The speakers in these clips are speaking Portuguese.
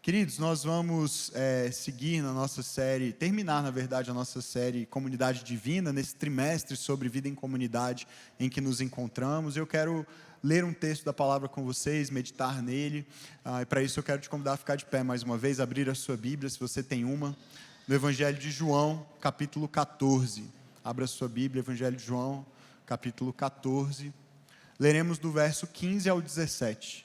Queridos, nós vamos seguir na nossa série, terminar na verdade a nossa série Comunidade Divina, nesse trimestre sobre vida em comunidade em que nos encontramos. Eu quero ler um texto da palavra com vocês, meditar nele, e para isso eu quero te convidar a ficar de pé mais uma vez, abrir a sua Bíblia, se você tem uma, no Evangelho de João, capítulo 14. Abra a sua Bíblia, Evangelho de João, capítulo 14. Leremos do verso 15 ao 17.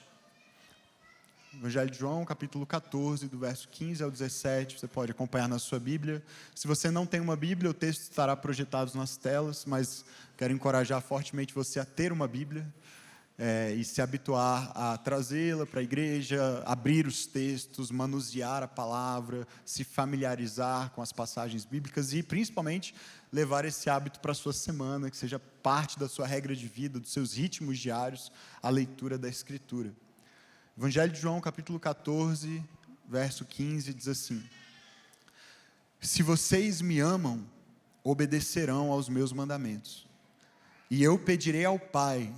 Evangelho de João, capítulo 14, do verso 15 ao 17, você pode acompanhar na sua Bíblia. Se você não tem uma Bíblia, o texto estará projetado nas telas, mas quero encorajar fortemente você a ter uma Bíblia e se habituar a trazê-la para a igreja, abrir os textos, manusear a palavra, se familiarizar com as passagens bíblicas e, principalmente, levar esse hábito para a sua semana, que seja parte da sua regra de vida, dos seus ritmos diários, a leitura da Escritura. Evangelho de João, capítulo 14, verso 15, diz assim: Se vocês me amam, obedecerão aos meus mandamentos. E eu pedirei ao Pai,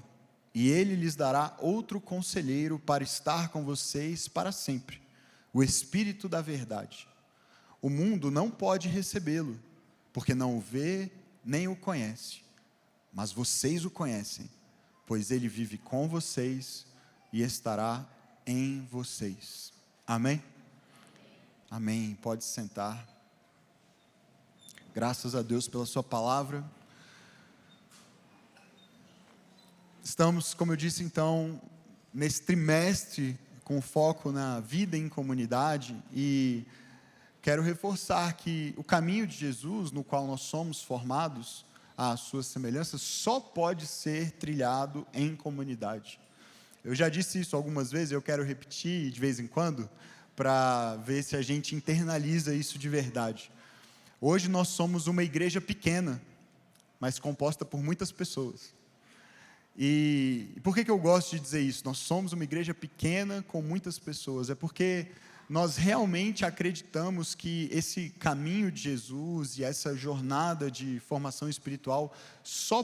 e Ele lhes dará outro conselheiro para estar com vocês para sempre, o Espírito da verdade. O mundo não pode recebê-lo, porque não o vê nem o conhece. Mas vocês o conhecem, pois Ele vive com vocês e estará em vocês. Amém? Amém. Pode sentar. Graças a Deus pela sua palavra. Estamos, como eu disse então, nesse trimestre com foco na vida em comunidade e quero reforçar que o caminho de Jesus, no qual nós somos formados à sua semelhança, só pode ser trilhado em comunidade. Eu já disse isso algumas vezes, eu quero repetir de vez em quando, para ver se a gente internaliza isso de verdade. Hoje nós somos uma igreja pequena, mas composta por muitas pessoas. E por que eu gosto de dizer isso? Nós somos uma igreja pequena com muitas pessoas. É porque nós realmente acreditamos que esse caminho de Jesus e essa jornada de formação espiritual só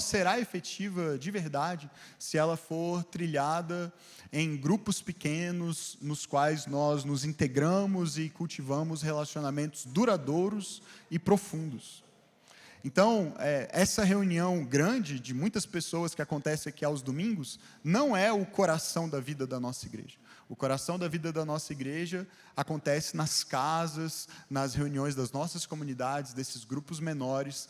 será efetiva de verdade se ela for trilhada em grupos pequenos, nos quais nós nos integramos e cultivamos relacionamentos duradouros e profundos. Então, essa reunião grande de muitas pessoas que acontece aqui aos domingos, não é o coração da vida da nossa igreja. O coração da vida da nossa igreja acontece nas casas, nas reuniões das nossas comunidades, desses grupos menores,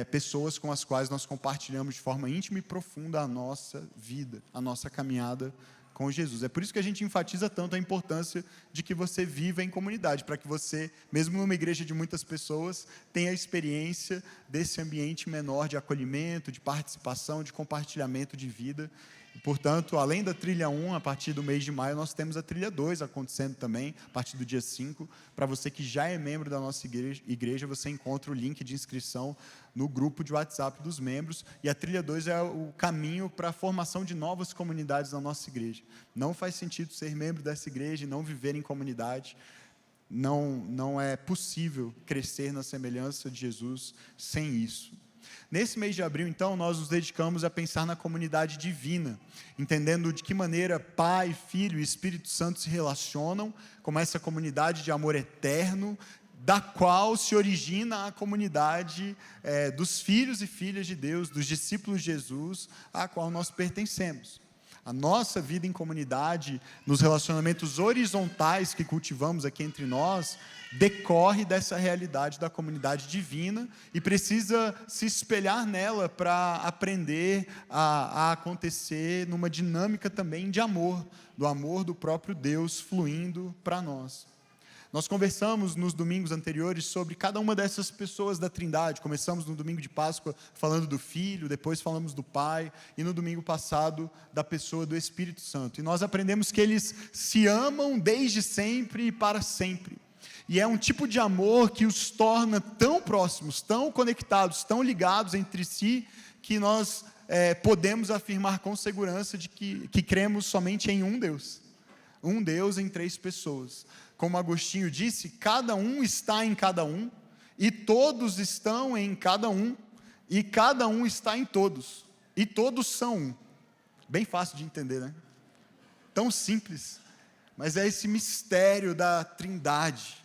pessoas com as quais nós compartilhamos de forma íntima e profunda a nossa vida, a nossa caminhada com Jesus. É por isso que a gente enfatiza tanto a importância de que você viva em comunidade, para que você, mesmo numa igreja de muitas pessoas, tenha a experiência desse ambiente menor de acolhimento, de participação, de compartilhamento de vida. E, portanto, além da trilha 1, a partir do mês de maio, nós temos a trilha 2 acontecendo também, a partir do dia 5. Para você que já é membro da nossa igreja, você encontra o link de inscrição no grupo de WhatsApp dos membros. E a trilha 2 é o caminho para a formação de novas comunidades na nossa igreja. Não faz sentido ser membro dessa igreja e não viver em comunidade. Não é possível crescer na semelhança de Jesus sem isso. Nesse mês de abril, então, nós nos dedicamos a pensar na comunidade divina, entendendo de que maneira Pai, Filho e Espírito Santo se relacionam como essa comunidade de amor eterno, da qual se origina a comunidade dos filhos e filhas de Deus, dos discípulos de Jesus, a qual nós pertencemos. A nossa vida em comunidade, nos relacionamentos horizontais que cultivamos aqui entre nós, decorre dessa realidade da comunidade divina e precisa se espelhar nela para aprender a acontecer numa dinâmica também de amor, do amor do próprio Deus fluindo para nós. Nós conversamos nos domingos anteriores sobre cada uma dessas pessoas da Trindade. Começamos no domingo de Páscoa falando do Filho, depois falamos do Pai, e no domingo passado da pessoa do Espírito Santo. E nós aprendemos que eles se amam desde sempre e para sempre. E é um tipo de amor que os torna tão próximos, tão conectados, tão ligados entre si, que nós podemos afirmar com segurança de que cremos somente em um Deus. Um Deus em três pessoas. Como Agostinho disse, cada um está em cada um, e todos estão em cada um, e cada um está em todos, e todos são um. Bem fácil de entender, né? Tão simples, mas é esse mistério da Trindade.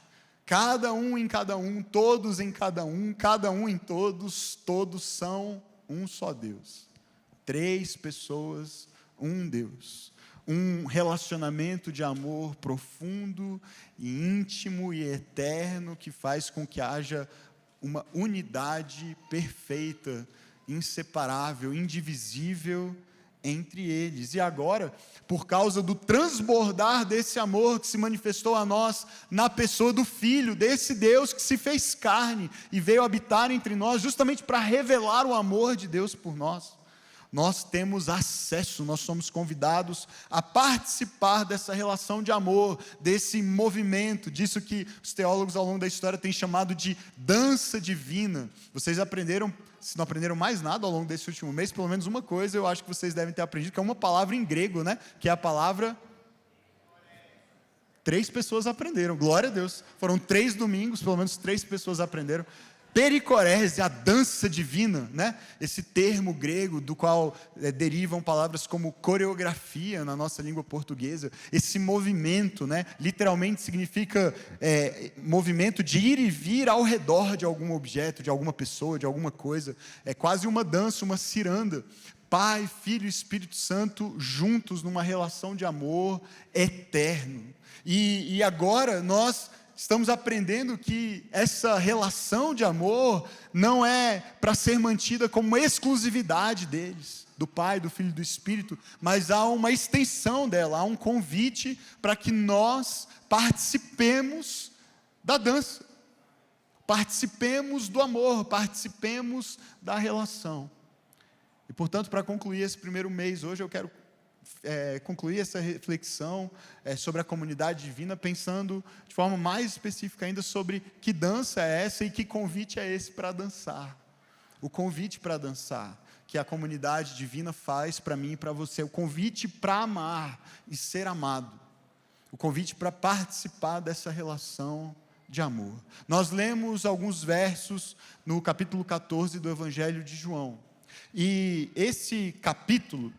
Cada um em cada um, todos em cada um em todos, todos são um só Deus. 3 pessoas, um Deus. Um relacionamento de amor profundo e íntimo e eterno que faz com que haja uma unidade perfeita, inseparável, indivisível entre eles. E agora, por causa do transbordar desse amor que se manifestou a nós na pessoa do Filho, desse Deus que se fez carne e veio habitar entre nós, justamente para revelar o amor de Deus por nós, nós temos acesso, nós somos convidados a participar dessa relação de amor, desse movimento, disso que os teólogos ao longo da história têm chamado de dança divina. Vocês aprenderam, se não aprenderam mais nada ao longo desse último mês, pelo menos uma coisa eu acho que vocês devem ter aprendido, que é uma palavra em grego, né? Que é a palavra... 3 pessoas aprenderam, glória a Deus. Foram 3 domingos, pelo menos 3 pessoas aprenderam. Pericorese, a dança divina, né? Esse termo grego do qual derivam palavras como coreografia na nossa língua portuguesa, esse movimento, né? Literalmente significa movimento de ir e vir ao redor de algum objeto, de alguma pessoa, de alguma coisa. É quase uma dança, uma ciranda. Pai, Filho e Espírito Santo juntos numa relação de amor eterno. E agora nós estamos aprendendo que essa relação de amor não é para ser mantida como exclusividade deles, do Pai, do Filho e do Espírito, mas há uma extensão dela, há um convite para que nós participemos da dança, participemos do amor, participemos da relação. E portanto, para concluir esse primeiro mês, hoje eu quero concluir essa reflexão sobre a comunidade divina, pensando de forma mais específica ainda sobre que dança é essa e que convite é esse para dançar. O convite para dançar que a comunidade divina faz para mim e para você, o convite para amar e ser amado, o convite para participar dessa relação de amor. Nós lemos alguns versos no capítulo 14 do Evangelho de João, e esse capítulo,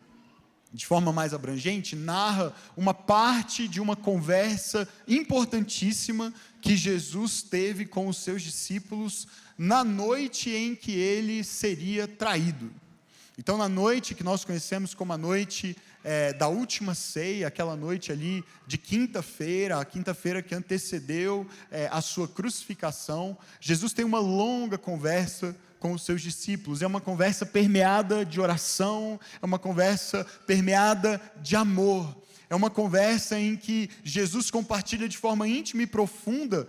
de forma mais abrangente, narra uma parte de uma conversa importantíssima que Jesus teve com os seus discípulos na noite em que ele seria traído. Então, na noite que nós conhecemos como a noite da última ceia, aquela noite ali de quinta-feira, a quinta-feira que antecedeu a sua crucificação, Jesus tem uma longa conversa com os seus discípulos. É uma conversa permeada de oração, é uma conversa permeada de amor, é uma conversa em que Jesus compartilha de forma íntima e profunda,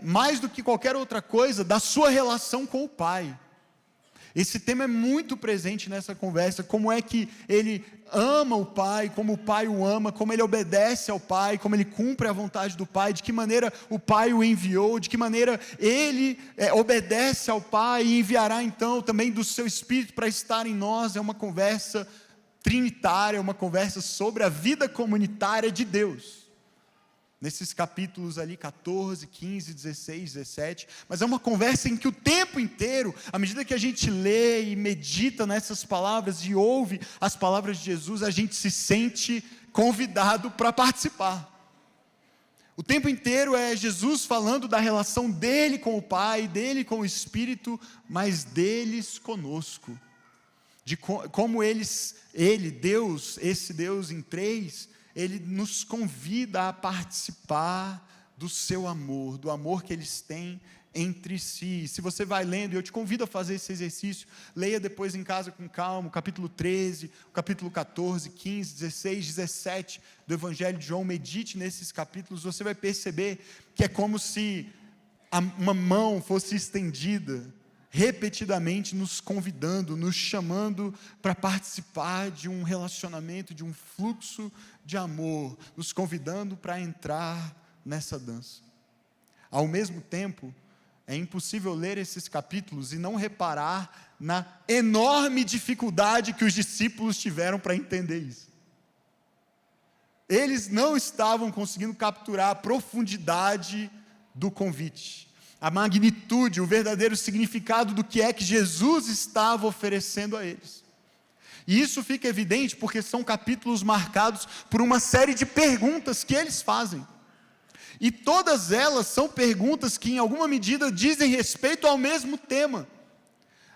mais do que qualquer outra coisa, da sua relação com o Pai. Esse tema é muito presente nessa conversa, como é que ele ama o Pai, como o Pai o ama, como ele obedece ao Pai, como ele cumpre a vontade do Pai, de que maneira o Pai o enviou, de que maneira ele obedece ao Pai e enviará então também do seu Espírito para estar em nós. É uma conversa trinitária, uma conversa sobre a vida comunitária de Deus. Nesses capítulos ali, 14, 15, 16, 17, mas é uma conversa em que o tempo inteiro, à medida que a gente lê e medita nessas palavras e ouve as palavras de Jesus, a gente se sente convidado para participar. O tempo inteiro é Jesus falando da relação dele com o Pai, dele com o Espírito, mas deles conosco, de como ele, Deus, esse Deus em 3, ele nos convida a participar do seu amor, do amor que eles têm entre si. Se você vai lendo, e eu te convido a fazer esse exercício, leia depois em casa com calma, o capítulo 13, o capítulo 14, 15, 16, 17 do Evangelho de João, medite nesses capítulos, você vai perceber que é como se uma mão fosse estendida, repetidamente nos convidando, nos chamando para participar de um relacionamento, de um fluxo de amor, nos convidando para entrar nessa dança. Ao mesmo tempo, é impossível ler esses capítulos e não reparar na enorme dificuldade que os discípulos tiveram para entender isso. Eles não estavam conseguindo capturar a profundidade do convite, a magnitude, o verdadeiro significado do que é que Jesus estava oferecendo a eles. E isso fica evidente porque são capítulos marcados por uma série de perguntas que eles fazem. E todas elas são perguntas que, em alguma medida, dizem respeito ao mesmo tema.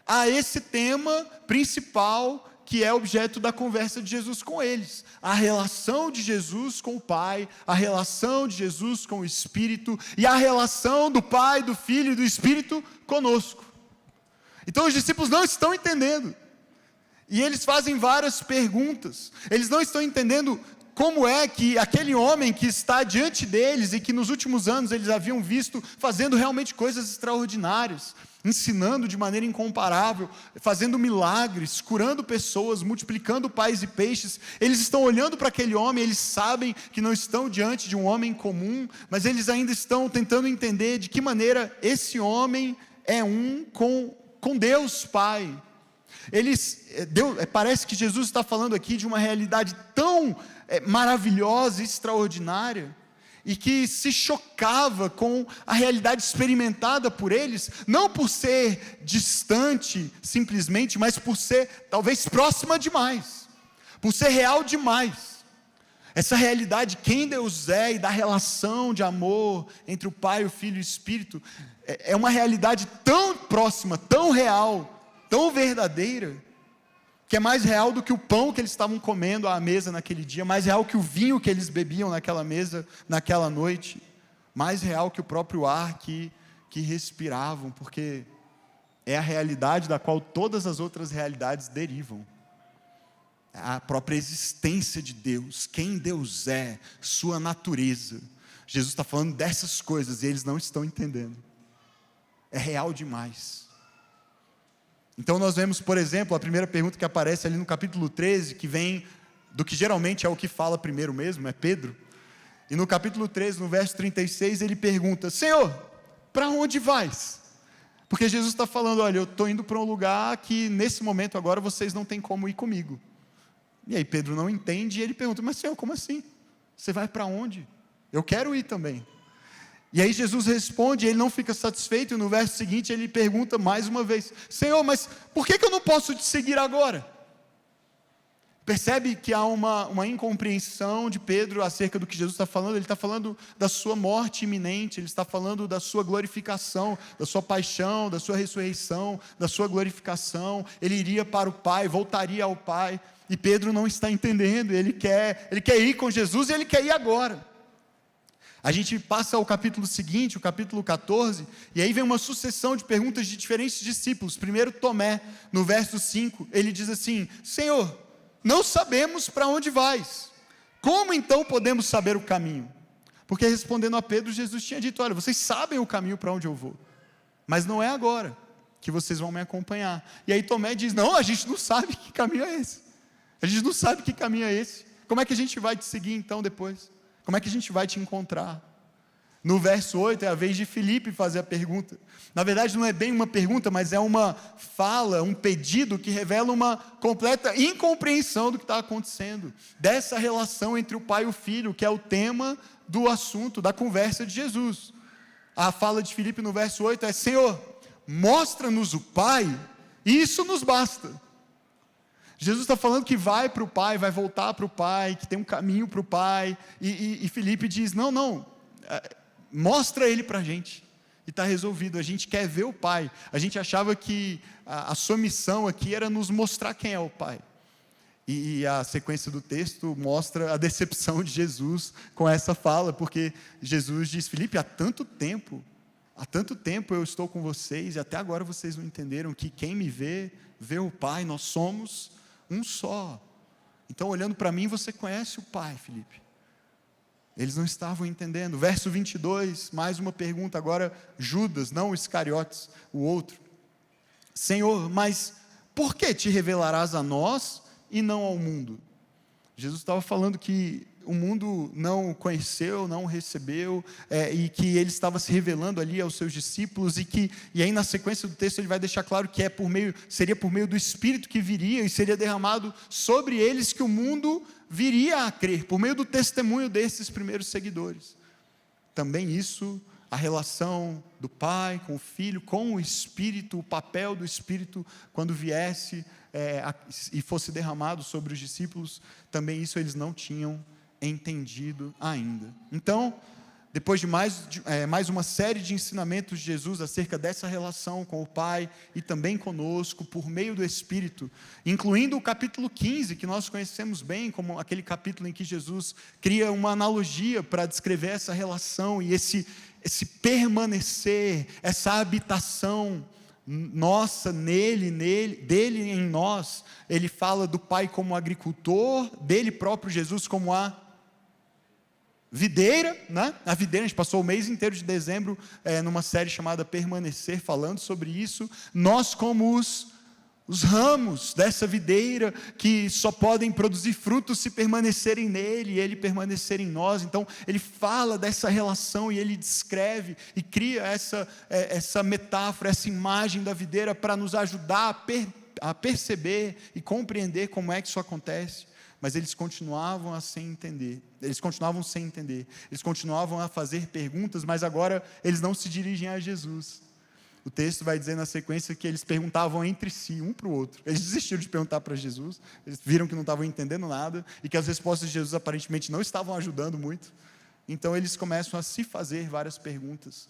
A esse tema principal que é objeto da conversa de Jesus com eles. A relação de Jesus com o Pai, a relação de Jesus com o Espírito e a relação do Pai, do Filho e do Espírito conosco. Então os discípulos não estão entendendo. E eles fazem várias perguntas. Eles não estão entendendo como é que aquele homem que está diante deles e que nos últimos anos eles haviam visto fazendo realmente coisas extraordinárias, ensinando de maneira incomparável, fazendo milagres, curando pessoas, multiplicando pães e peixes. Eles estão olhando para aquele homem, eles sabem que não estão diante de um homem comum, mas eles ainda estão tentando entender de que maneira esse homem é um com Deus Pai. Parece que Jesus está falando aqui de uma realidade tão maravilhosa e extraordinária, e que se chocava com a realidade experimentada por eles, não por ser distante simplesmente, mas por ser talvez próxima demais, por ser real demais. Essa realidade de quem Deus é e da relação de amor entre o Pai, o Filho e o Espírito, é uma realidade tão próxima, tão real, tão verdadeira, que é mais real do que o pão que eles estavam comendo à mesa naquele dia, mais real que o vinho que eles bebiam naquela mesa, naquela noite, mais real que o próprio ar que respiravam, porque é a realidade da qual todas as outras realidades derivam. A própria existência de Deus, quem Deus é, sua natureza. Jesus está falando dessas coisas e eles não estão entendendo. É real demais. Então nós vemos, por exemplo, a primeira pergunta que aparece ali no capítulo 13, que vem do que geralmente é o que fala primeiro mesmo, é Pedro. E no capítulo 13, no verso 36, ele pergunta: Senhor, para onde vais? Porque Jesus está falando: olha, eu estou indo para um lugar que nesse momento agora vocês não têm como ir comigo. E aí Pedro não entende e ele pergunta: mas Senhor, como assim? Você vai para onde? Eu quero ir também. E aí Jesus responde, ele não fica satisfeito, e no verso seguinte ele pergunta mais uma vez: Senhor, mas por que eu não posso te seguir agora? Percebe que há uma incompreensão de Pedro acerca do que Jesus está falando. Ele está falando da sua morte iminente, ele está falando da sua glorificação, da sua paixão, da sua ressurreição, da sua glorificação. Ele iria para o Pai, voltaria ao Pai, e Pedro não está entendendo. Ele quer ir com Jesus e ele quer ir agora. A gente passa ao capítulo seguinte, o capítulo 14, e aí vem uma sucessão de perguntas de diferentes discípulos. Primeiro Tomé, no verso 5, ele diz assim: Senhor, não sabemos para onde vais, como então podemos saber o caminho? Porque respondendo a Pedro, Jesus tinha dito: olha, vocês sabem o caminho para onde eu vou, mas não é agora que vocês vão me acompanhar. E aí Tomé diz: não, a gente não sabe que caminho é esse, a gente não sabe que caminho é esse, como é que a gente vai te seguir então depois? Como é que a gente vai te encontrar? No verso 8 é a vez de Filipe fazer a pergunta. Na verdade não é bem uma pergunta, mas é uma fala, um pedido que revela uma completa incompreensão do que está acontecendo, dessa relação entre o Pai e o Filho, que é o tema do assunto, da conversa de Jesus. A fala de Filipe no verso 8 é: Senhor, mostra-nos o Pai, e isso nos basta. Jesus está falando que vai para o Pai, vai voltar para o Pai, que tem um caminho para o Pai, e Filipe diz: não, mostra Ele para a gente, e está resolvido. A gente quer ver o Pai. A gente achava que a sua missão aqui era nos mostrar quem é o Pai, e a sequência do texto mostra a decepção de Jesus com essa fala, porque Jesus diz: Filipe, há tanto tempo eu estou com vocês, e até agora vocês não entenderam que quem me vê o Pai. Nós somos um só. Então, olhando para mim, você conhece o Pai, Filipe. Eles não estavam entendendo. Verso 22, mais uma pergunta agora. Judas, não o Iscariotes, o outro: Senhor, mas por que te revelarás a nós e não ao mundo? Jesus estava falando que o mundo não o conheceu, não o recebeu, e que ele estava se revelando ali aos seus discípulos, e aí na sequência do texto ele vai deixar claro que seria por meio do Espírito que viria, e seria derramado sobre eles que o mundo viria a crer, por meio do testemunho desses primeiros seguidores. Também isso a relação do Pai com o Filho, com o Espírito, o papel do Espírito quando viesse e fosse derramado sobre os discípulos, também isso eles não tinham entendido ainda. Então, depois de mais uma série de ensinamentos de Jesus acerca dessa relação com o Pai e também conosco, por meio do Espírito, incluindo o capítulo 15, que nós conhecemos bem como aquele capítulo em que Jesus cria uma analogia para descrever essa relação e esse permanecer, essa habitação nossa dele em nós. Ele fala do Pai como agricultor, dele próprio Jesus como a videira, né? A videira, a gente passou o mês inteiro de dezembro numa série chamada Permanecer, falando sobre isso. Nós como os ramos dessa videira, que só podem produzir frutos se permanecerem nele, e ele permanecer em nós. Então, ele fala dessa relação, e ele descreve, e cria essa metáfora, essa imagem da videira, para nos ajudar a perceber e compreender como é que isso acontece. Mas eles continuavam sem entender, eles continuavam a fazer perguntas, mas agora eles não se dirigem a Jesus. O texto vai dizer na sequência que eles perguntavam entre si, um para o outro. Eles desistiram de perguntar para Jesus, eles viram que não estavam entendendo nada, e que as respostas de Jesus aparentemente não estavam ajudando muito. Então eles começam a se fazer várias perguntas,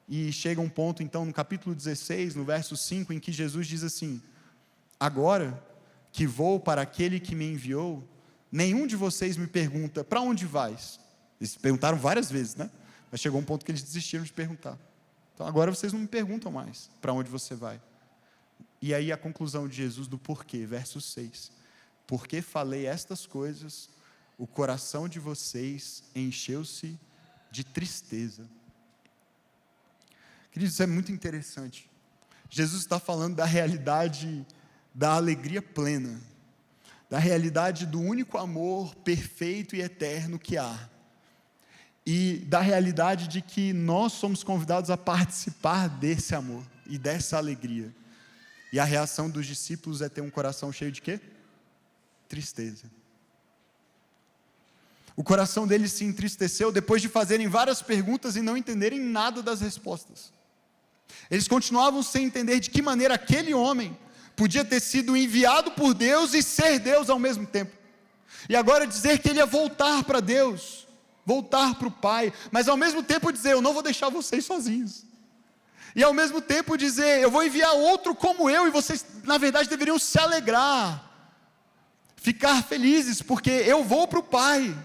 e chega um ponto então no capítulo 16, no verso 5, em que Jesus diz assim: agora que vou para aquele que me enviou, nenhum de vocês me pergunta, para onde vais? Eles perguntaram várias vezes, né? Mas chegou um ponto que eles desistiram de perguntar. Então agora vocês não me perguntam mais, para onde você vai? E aí a conclusão de Jesus do porquê, verso 6. Porque falei estas coisas, o coração de vocês encheu-se de tristeza. Queridos, isso é muito interessante. Jesus está falando da realidade da alegria plena, da realidade do único amor perfeito e eterno que há, e da realidade de que nós somos convidados a participar desse amor e dessa alegria. E a reação dos discípulos é ter um coração cheio de quê? Tristeza. O coração deles se entristeceu depois de fazerem várias perguntas e não entenderem nada das respostas. Eles continuavam sem entender de que maneira aquele homem podia ter sido enviado por Deus e ser Deus ao mesmo tempo. E agora dizer que ele ia voltar para Deus, voltar para o Pai, mas ao mesmo tempo dizer: eu não vou deixar vocês sozinhos. E ao mesmo tempo dizer: eu vou enviar outro como eu, e vocês na verdade deveriam se alegrar, ficar felizes, porque eu vou para o Pai.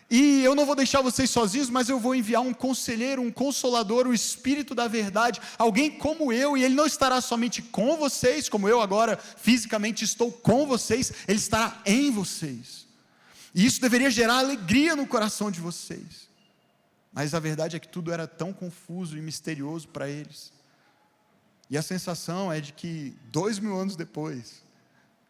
E eu não vou deixar vocês sozinhos, mas eu vou enviar um conselheiro, um consolador, o Espírito da verdade, alguém como eu, e ele não estará somente com vocês, como eu agora fisicamente estou com vocês, ele estará em vocês. E isso deveria gerar alegria no coração de vocês. Mas a verdade é que tudo era tão confuso e misterioso para eles. E a sensação é de que 2000 anos depois,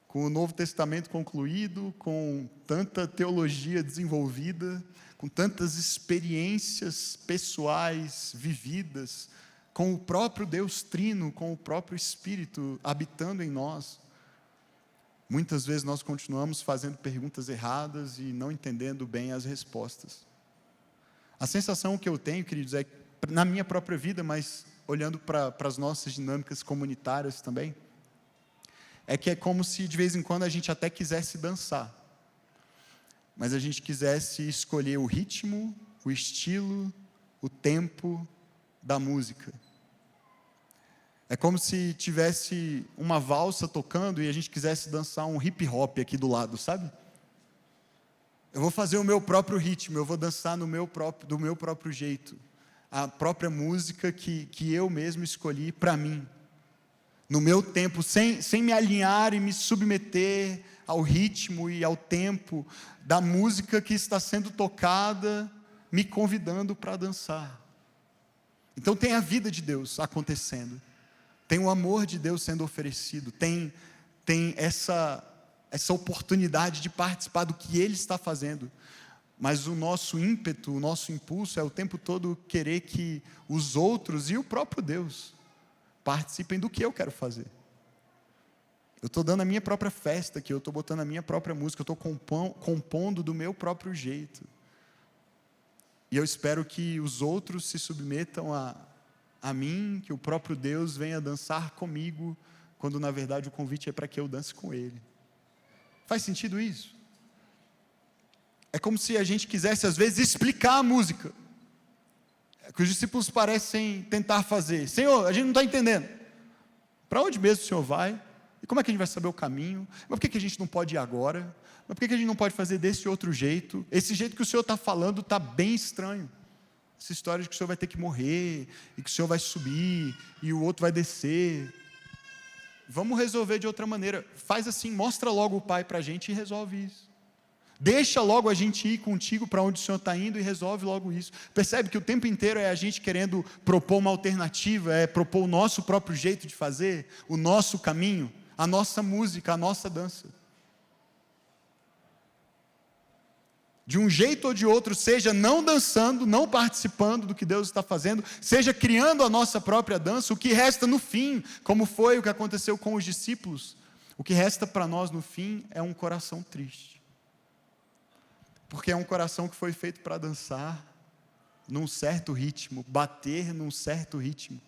com o Novo Testamento concluído, com tanta teologia desenvolvida, com tantas experiências pessoais vividas, com o próprio Deus Trino, com o próprio Espírito habitando em nós, muitas vezes nós continuamos fazendo perguntas erradas e não entendendo bem as respostas. A sensação que eu tenho, queridos, é na minha própria vida, mas olhando para as nossas dinâmicas comunitárias também, é que é como se de vez em quando a gente até quisesse dançar, mas a gente quisesse escolher o ritmo, o estilo, o tempo da música. É como se tivesse uma valsa tocando e a gente quisesse dançar um hip hop aqui do lado, sabe? Eu vou fazer o meu próprio ritmo, eu vou dançar do meu próprio jeito, a própria música que eu mesmo escolhi para mim, no meu tempo, sem me alinhar e me submeter ao ritmo e ao tempo da música que está sendo tocada, me convidando para dançar. Então tem a vida de Deus acontecendo, tem o amor de Deus sendo oferecido, tem essa oportunidade de participar do que Ele está fazendo, mas o nosso ímpeto, o nosso impulso é o tempo todo querer que os outros e o próprio Deus participem do que eu quero fazer. Eu estou dando a minha própria festa aqui, eu estou botando a minha própria música, eu estou compondo do meu próprio jeito. E eu espero que os outros se submetam a mim, que o próprio Deus venha dançar comigo, quando na verdade o convite é para que eu dance com Ele. Faz sentido isso? É como se a gente quisesse às vezes explicar a música, que os discípulos parecem tentar fazer. Senhor, a gente não está entendendo. Para onde mesmo o Senhor vai? E como é que a gente vai saber o caminho? Mas por que a gente não pode ir agora? Mas por que a gente não pode fazer desse outro jeito? Esse jeito que o Senhor está falando está bem estranho. Essa história de que o Senhor vai ter que morrer, e que o Senhor vai subir, e o outro vai descer. Vamos resolver de outra maneira. Faz assim, mostra logo o Pai para a gente e resolve isso. Deixa logo a gente ir contigo para onde o Senhor está indo e resolve logo isso. Percebe que o tempo inteiro é a gente querendo propor uma alternativa, é propor o nosso próprio jeito de fazer, o nosso caminho, a nossa música, a nossa dança. De um jeito ou de outro, seja não dançando, não participando do que Deus está fazendo, seja criando a nossa própria dança, o que resta no fim, como foi o que aconteceu com os discípulos, o que resta para nós no fim é um coração triste. Porque é um coração que foi feito para dançar num certo ritmo, bater num certo ritmo,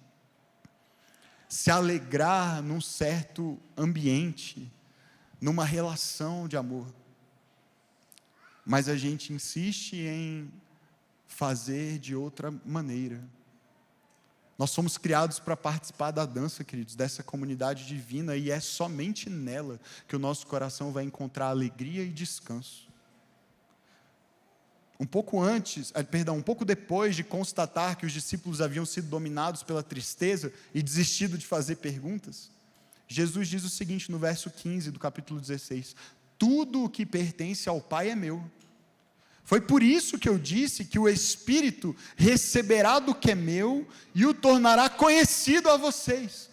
se alegrar num certo ambiente, numa relação de amor. Mas a gente insiste em fazer de outra maneira. Nós somos criados para participar da dança, queridos, dessa comunidade divina, e é somente nela que o nosso coração vai encontrar alegria e descanso. Um pouco depois de constatar que os discípulos haviam sido dominados pela tristeza e desistido de fazer perguntas, Jesus diz o seguinte no verso 15 do capítulo 16: tudo o que pertence ao Pai é meu. Foi por isso que eu disse que o Espírito receberá do que é meu e o tornará conhecido a vocês.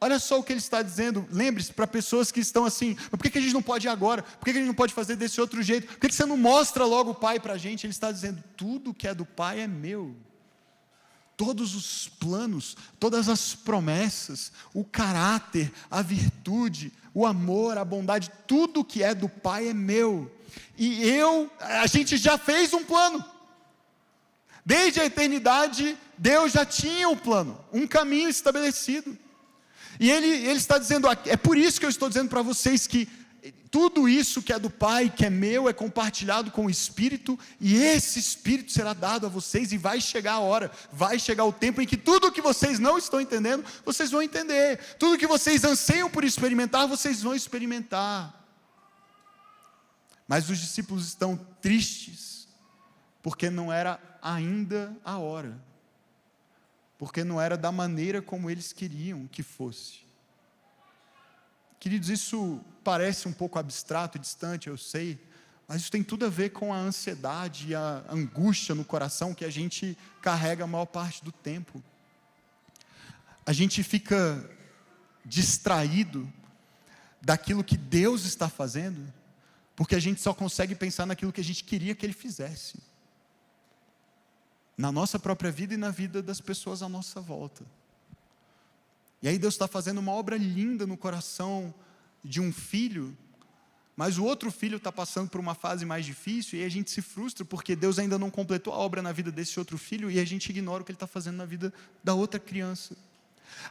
Olha só o que ele está dizendo. Lembre-se, para pessoas que estão assim: mas por que a gente não pode ir agora? Por que a gente não pode fazer desse outro jeito? Por que você não mostra logo o Pai para a gente? Ele está dizendo: tudo que é do Pai é meu. Todos os planos, todas as promessas, o caráter, a virtude, o amor, a bondade, tudo que é do Pai é meu. E a gente já fez um plano. Desde a eternidade, Deus já tinha um plano, um caminho estabelecido. E ele está dizendo, é por isso que eu estou dizendo para vocês que tudo isso que é do Pai, que é meu, é compartilhado com o Espírito, e esse Espírito será dado a vocês, e vai chegar a hora, vai chegar o tempo em que tudo que vocês não estão entendendo, vocês vão entender. Tudo que vocês anseiam por experimentar, vocês vão experimentar. Mas os discípulos estão tristes, porque não era ainda a hora. Porque não era da maneira como eles queriam que fosse. Queridos, isso parece um pouco abstrato e distante, eu sei, mas isso tem tudo a ver com a ansiedade e a angústia no coração que a gente carrega a maior parte do tempo. A gente fica distraído daquilo que Deus está fazendo, porque a gente só consegue pensar naquilo que a gente queria que Ele fizesse. Na nossa própria vida e na vida das pessoas à nossa volta. E aí Deus está fazendo uma obra linda no coração de um filho, mas o outro filho está passando por uma fase mais difícil, e a gente se frustra porque Deus ainda não completou a obra na vida desse outro filho, e a gente ignora o que Ele está fazendo na vida da outra criança.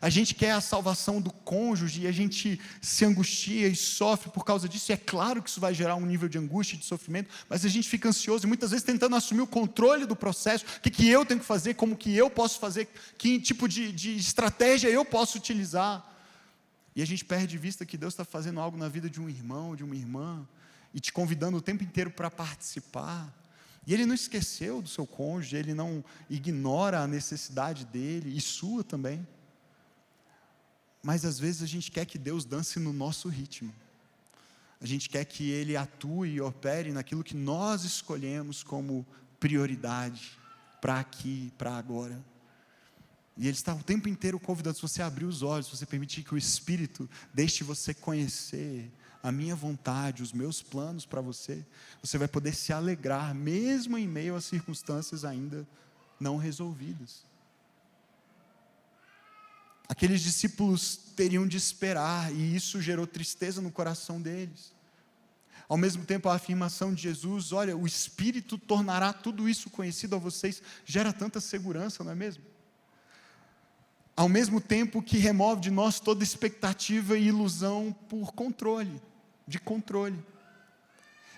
A gente quer a salvação do cônjuge, e a gente se angustia e sofre por causa disso, e é claro que isso vai gerar um nível de angústia e de sofrimento, mas a gente fica ansioso, e muitas vezes tentando assumir o controle do processo. O que eu tenho que fazer, como que eu posso fazer, que tipo de estratégia eu posso utilizar, e a gente perde de vista que Deus está fazendo algo na vida de um irmão, de uma irmã, e te convidando o tempo inteiro para participar. E Ele não esqueceu do seu cônjuge, Ele não ignora a necessidade dele, e sua também. Mas às vezes a gente quer que Deus dance no nosso ritmo. A gente quer que Ele atue e opere naquilo que nós escolhemos como prioridade para aqui, para agora. E Ele está o tempo inteiro convidando, se você abrir os olhos, se você permitir que o Espírito deixe você conhecer a minha vontade, os meus planos para você, você vai poder se alegrar, mesmo em meio a circunstâncias ainda não resolvidas. Aqueles discípulos teriam de esperar, e isso gerou tristeza no coração deles. Ao mesmo tempo, a afirmação de Jesus, olha, o Espírito tornará tudo isso conhecido a vocês, gera tanta segurança, não é mesmo? Ao mesmo tempo que remove de nós toda expectativa e ilusão por controle, de controle.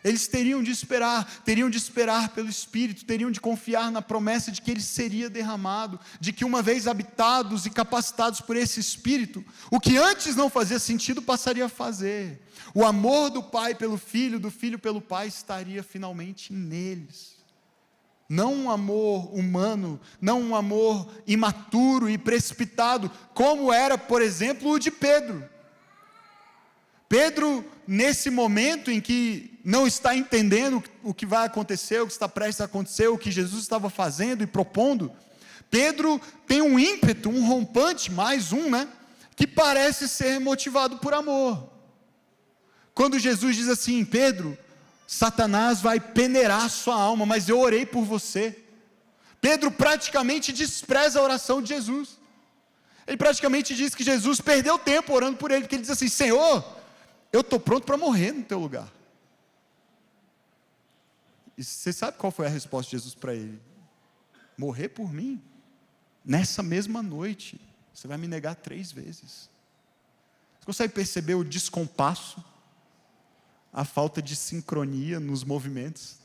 Eles teriam de esperar pelo Espírito, teriam de confiar na promessa de que Ele seria derramado, de que uma vez habitados e capacitados por esse Espírito, o que antes não fazia sentido passaria a fazer. O amor do Pai pelo Filho, do Filho pelo Pai, estaria finalmente neles. Não um amor humano, não um amor imaturo e precipitado, como era, por exemplo, o de Pedro. Pedro, nesse momento em que não está entendendo o que vai acontecer, o que está prestes a acontecer, o que Jesus estava fazendo e propondo, Pedro tem um ímpeto, um rompante, mais um, que parece ser motivado por amor. Quando Jesus diz assim, Pedro, Satanás vai peneirar sua alma, mas eu orei por você. Pedro praticamente despreza a oração de Jesus. Ele praticamente diz que Jesus perdeu tempo orando por ele, porque ele diz assim, Senhor, eu estou pronto para morrer no teu lugar. E você sabe qual foi a resposta de Jesus para ele? Morrer por mim? Nessa mesma noite, você vai me negar 3 vezes. Você consegue perceber o descompasso? A falta de sincronia nos movimentos?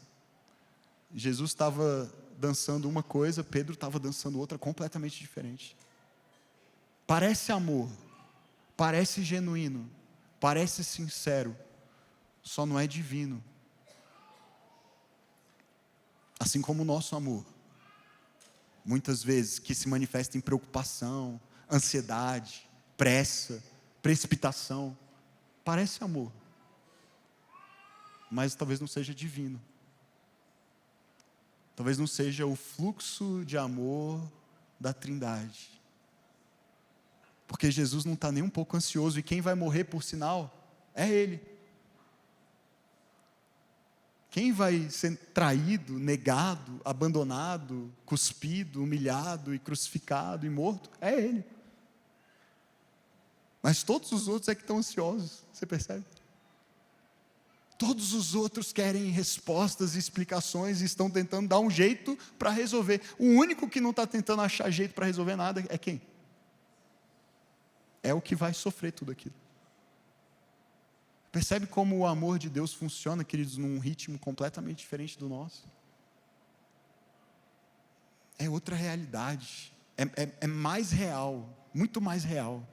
Jesus estava dançando uma coisa, Pedro estava dançando outra completamente diferente. Parece amor, parece genuíno, parece sincero, só não é divino. Assim como o nosso amor, muitas vezes que se manifesta em preocupação, ansiedade, pressa, precipitação, parece amor, mas talvez não seja divino. Talvez não seja o fluxo de amor da Trindade. Porque Jesus não está nem um pouco ansioso, e quem vai morrer, por sinal, é Ele. Quem vai ser traído, negado, abandonado, cuspido, humilhado e crucificado e morto, é Ele. Mas todos os outros é que estão ansiosos, você percebe? Todos os outros querem respostas e explicações e estão tentando dar um jeito para resolver. O único que não está tentando achar jeito para resolver nada é quem? É o que vai sofrer tudo aquilo. Percebe como o amor de Deus funciona, queridos, num ritmo completamente diferente do nosso? É outra realidade, é mais real, muito mais real,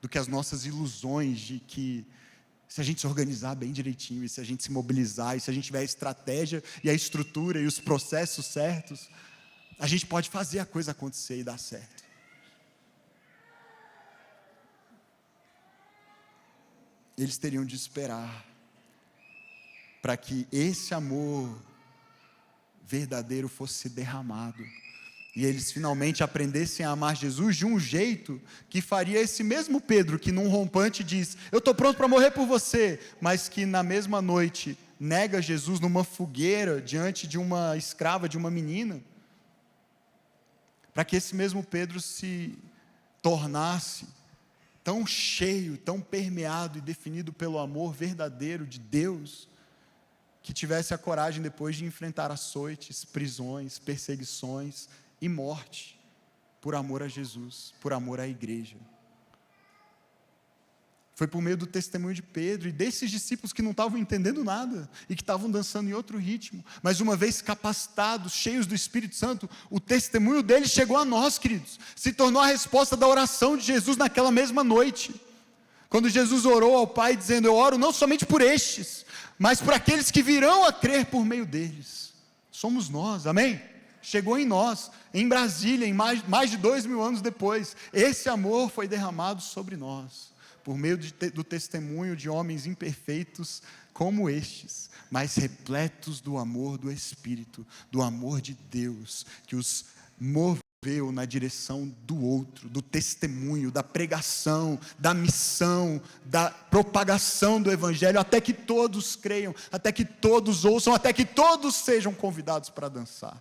do que as nossas ilusões de que, se a gente se organizar bem direitinho, e se a gente se mobilizar, e se a gente tiver a estratégia, e a estrutura, e os processos certos, a gente pode fazer a coisa acontecer e dar certo. Eles teriam de esperar para que esse amor verdadeiro fosse derramado, e eles finalmente aprendessem a amar Jesus de um jeito que faria esse mesmo Pedro, que num rompante diz, eu estou pronto para morrer por você, mas que na mesma noite nega Jesus numa fogueira, diante de uma escrava, de uma menina, para que esse mesmo Pedro se tornasse tão cheio, tão permeado e definido pelo amor verdadeiro de Deus, que tivesse a coragem depois de enfrentar açoites, prisões, perseguições e morte, por amor a Jesus, por amor à igreja. Foi por meio do testemunho de Pedro e desses discípulos que não estavam entendendo nada e que estavam dançando em outro ritmo, mas uma vez capacitados, cheios do Espírito Santo, o testemunho deles chegou a nós, queridos, se tornou a resposta da oração de Jesus naquela mesma noite, quando Jesus orou ao Pai dizendo, eu oro não somente por estes, mas por aqueles que virão a crer por meio deles. Somos nós, amém? Chegou em nós, em Brasília, em mais de 2000 anos depois, esse amor foi derramado sobre nós, por meio do testemunho de homens imperfeitos como estes, mas repletos do amor do Espírito, do amor de Deus, que os moveu na direção do outro, do testemunho, da pregação, da missão, da propagação do Evangelho, até que todos creiam, até que todos ouçam, até que todos sejam convidados para dançar.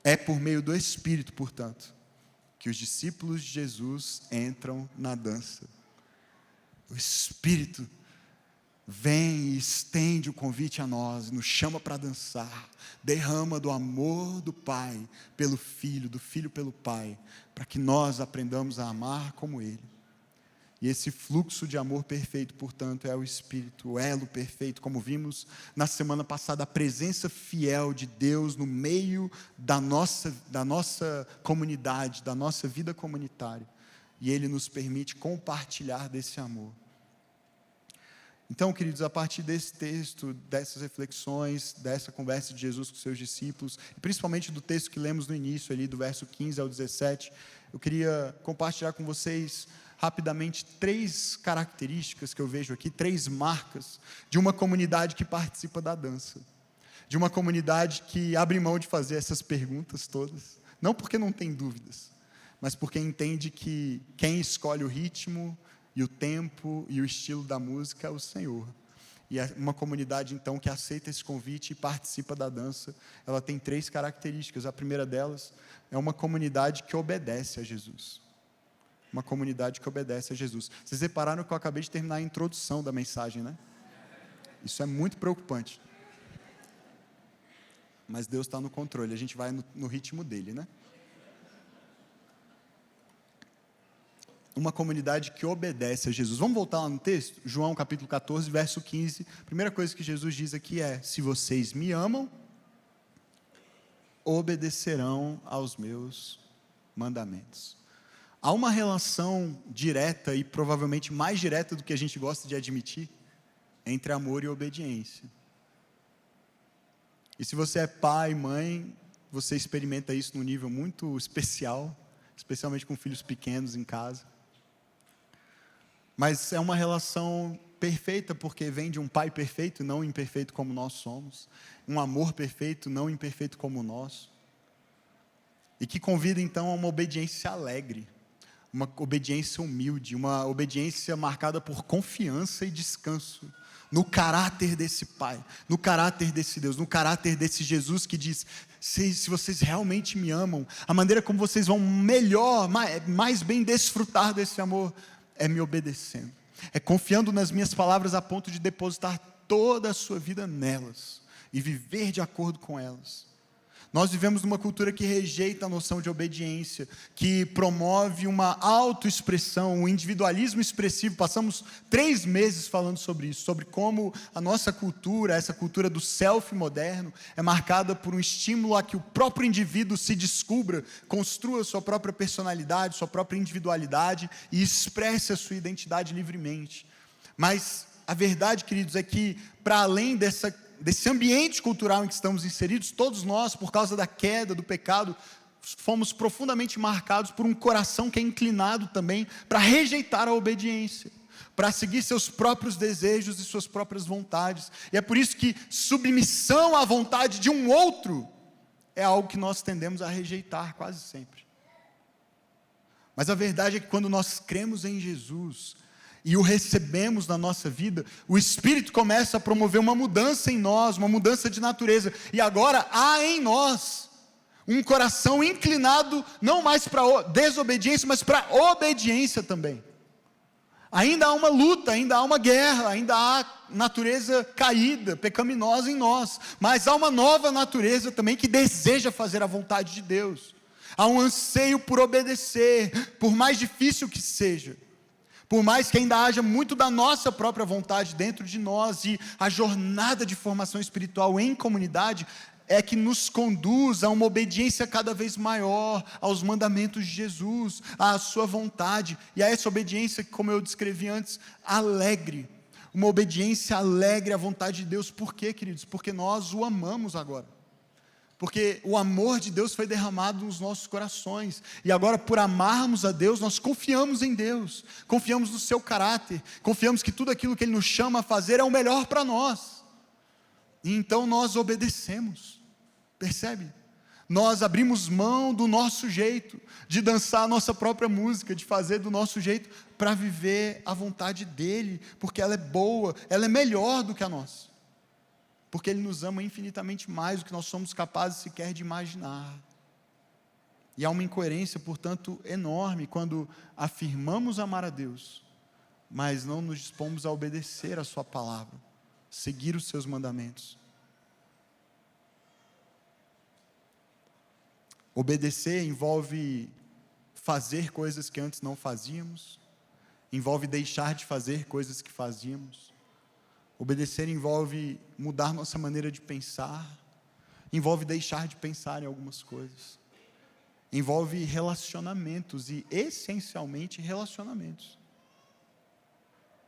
É por meio do Espírito, portanto, que os discípulos de Jesus entram na dança. O Espírito vem e estende o convite a nós, nos chama para dançar, derrama do amor do Pai pelo Filho, do Filho pelo Pai, para que nós aprendamos a amar como Ele. E esse fluxo de amor perfeito, portanto, é o Espírito, o elo perfeito, como vimos na semana passada, a presença fiel de Deus no meio da nossa comunidade, da nossa vida comunitária. E Ele nos permite compartilhar desse amor. Então, queridos, a partir desse texto, dessas reflexões, dessa conversa de Jesus com seus discípulos, e principalmente do texto que lemos no início, ali do verso 15 ao 17, eu queria compartilhar com vocês rapidamente 3 características que eu vejo aqui, 3 marcas de uma comunidade que participa da dança, de uma comunidade que abre mão de fazer essas perguntas todas, não porque não tem dúvidas, mas porque entende que quem escolhe o ritmo e o tempo e o estilo da música é o Senhor. E é uma comunidade, então, que aceita esse convite e participa da dança. Ela tem 3 características. A primeira delas é uma comunidade que obedece a Jesus. Uma comunidade que obedece a Jesus. Vocês repararam que eu acabei de terminar a introdução da mensagem, né? Isso é muito preocupante. Mas Deus está no controle, a gente vai no ritmo dele, né? Uma comunidade que obedece a Jesus. Vamos voltar lá no texto? João capítulo 14, verso 15. A primeira coisa que Jesus diz aqui é: se vocês me amam, obedecerão aos meus mandamentos. Há uma relação direta e provavelmente mais direta do que a gente gosta de admitir entre amor e obediência. E se você é pai, mãe, você experimenta isso num nível muito especial, especialmente com filhos pequenos em casa. Mas é uma relação perfeita porque vem de um pai perfeito, não imperfeito como nós somos, um amor perfeito, não imperfeito como o nosso, e que convida então a uma obediência alegre, uma obediência humilde, uma obediência marcada por confiança e descanso no caráter desse Pai, no caráter desse Deus, no caráter desse Jesus que diz: se vocês realmente me amam, a maneira como vocês vão melhor, mais bem desfrutar desse amor, é me obedecendo, é confiando nas minhas palavras a ponto de depositar toda a sua vida nelas e viver de acordo com elas. Nós vivemos numa cultura que rejeita a noção de obediência, que promove uma autoexpressão, um individualismo expressivo. Passamos 3 meses falando sobre isso, sobre como a nossa cultura, essa cultura do self moderno, é marcada por um estímulo a que o próprio indivíduo se descubra, construa sua própria personalidade, sua própria individualidade e expresse a sua identidade livremente. Mas a verdade, queridos, é que para além desse ambiente cultural em que estamos inseridos, todos nós, por causa da queda, do pecado, fomos profundamente marcados por um coração que é inclinado também para rejeitar a obediência, para seguir seus próprios desejos e suas próprias vontades. E é por isso que submissão à vontade de um outro é algo que nós tendemos a rejeitar quase sempre. Mas a verdade é que quando nós cremos em Jesus e o recebemos na nossa vida, o Espírito começa a promover uma mudança em nós, uma mudança de natureza, e agora há em nós um coração inclinado, não mais para desobediência, mas para obediência também. Ainda há uma luta, ainda há uma guerra, ainda há natureza caída, pecaminosa em nós, mas há uma nova natureza também que deseja fazer a vontade de Deus. Há um anseio por obedecer, por mais difícil que seja. Por mais que ainda haja muito da nossa própria vontade dentro de nós, e a jornada de formação espiritual em comunidade é que nos conduz a uma obediência cada vez maior aos mandamentos de Jesus, à sua vontade, e a essa obediência, como eu descrevi antes, alegre, uma obediência alegre à vontade de Deus. Por quê, queridos? Porque nós o amamos agora. Porque o amor de Deus foi derramado nos nossos corações, e agora, por amarmos a Deus, nós confiamos em Deus, confiamos no seu caráter, confiamos que tudo aquilo que Ele nos chama a fazer é o melhor para nós, e então nós obedecemos, percebe? Nós abrimos mão do nosso jeito, de dançar a nossa própria música, de fazer do nosso jeito, para viver a vontade dEle, porque ela é boa, ela é melhor do que a nossa. Porque Ele nos ama infinitamente mais do que nós somos capazes sequer de imaginar. E há uma incoerência, portanto, enorme quando afirmamos amar a Deus, mas não nos dispomos a obedecer a sua palavra, seguir os seus mandamentos. Obedecer envolve fazer coisas que antes não fazíamos, envolve deixar de fazer coisas que fazíamos. Obedecer envolve mudar nossa maneira de pensar, envolve deixar de pensar em algumas coisas, envolve relacionamentos, e essencialmente relacionamentos.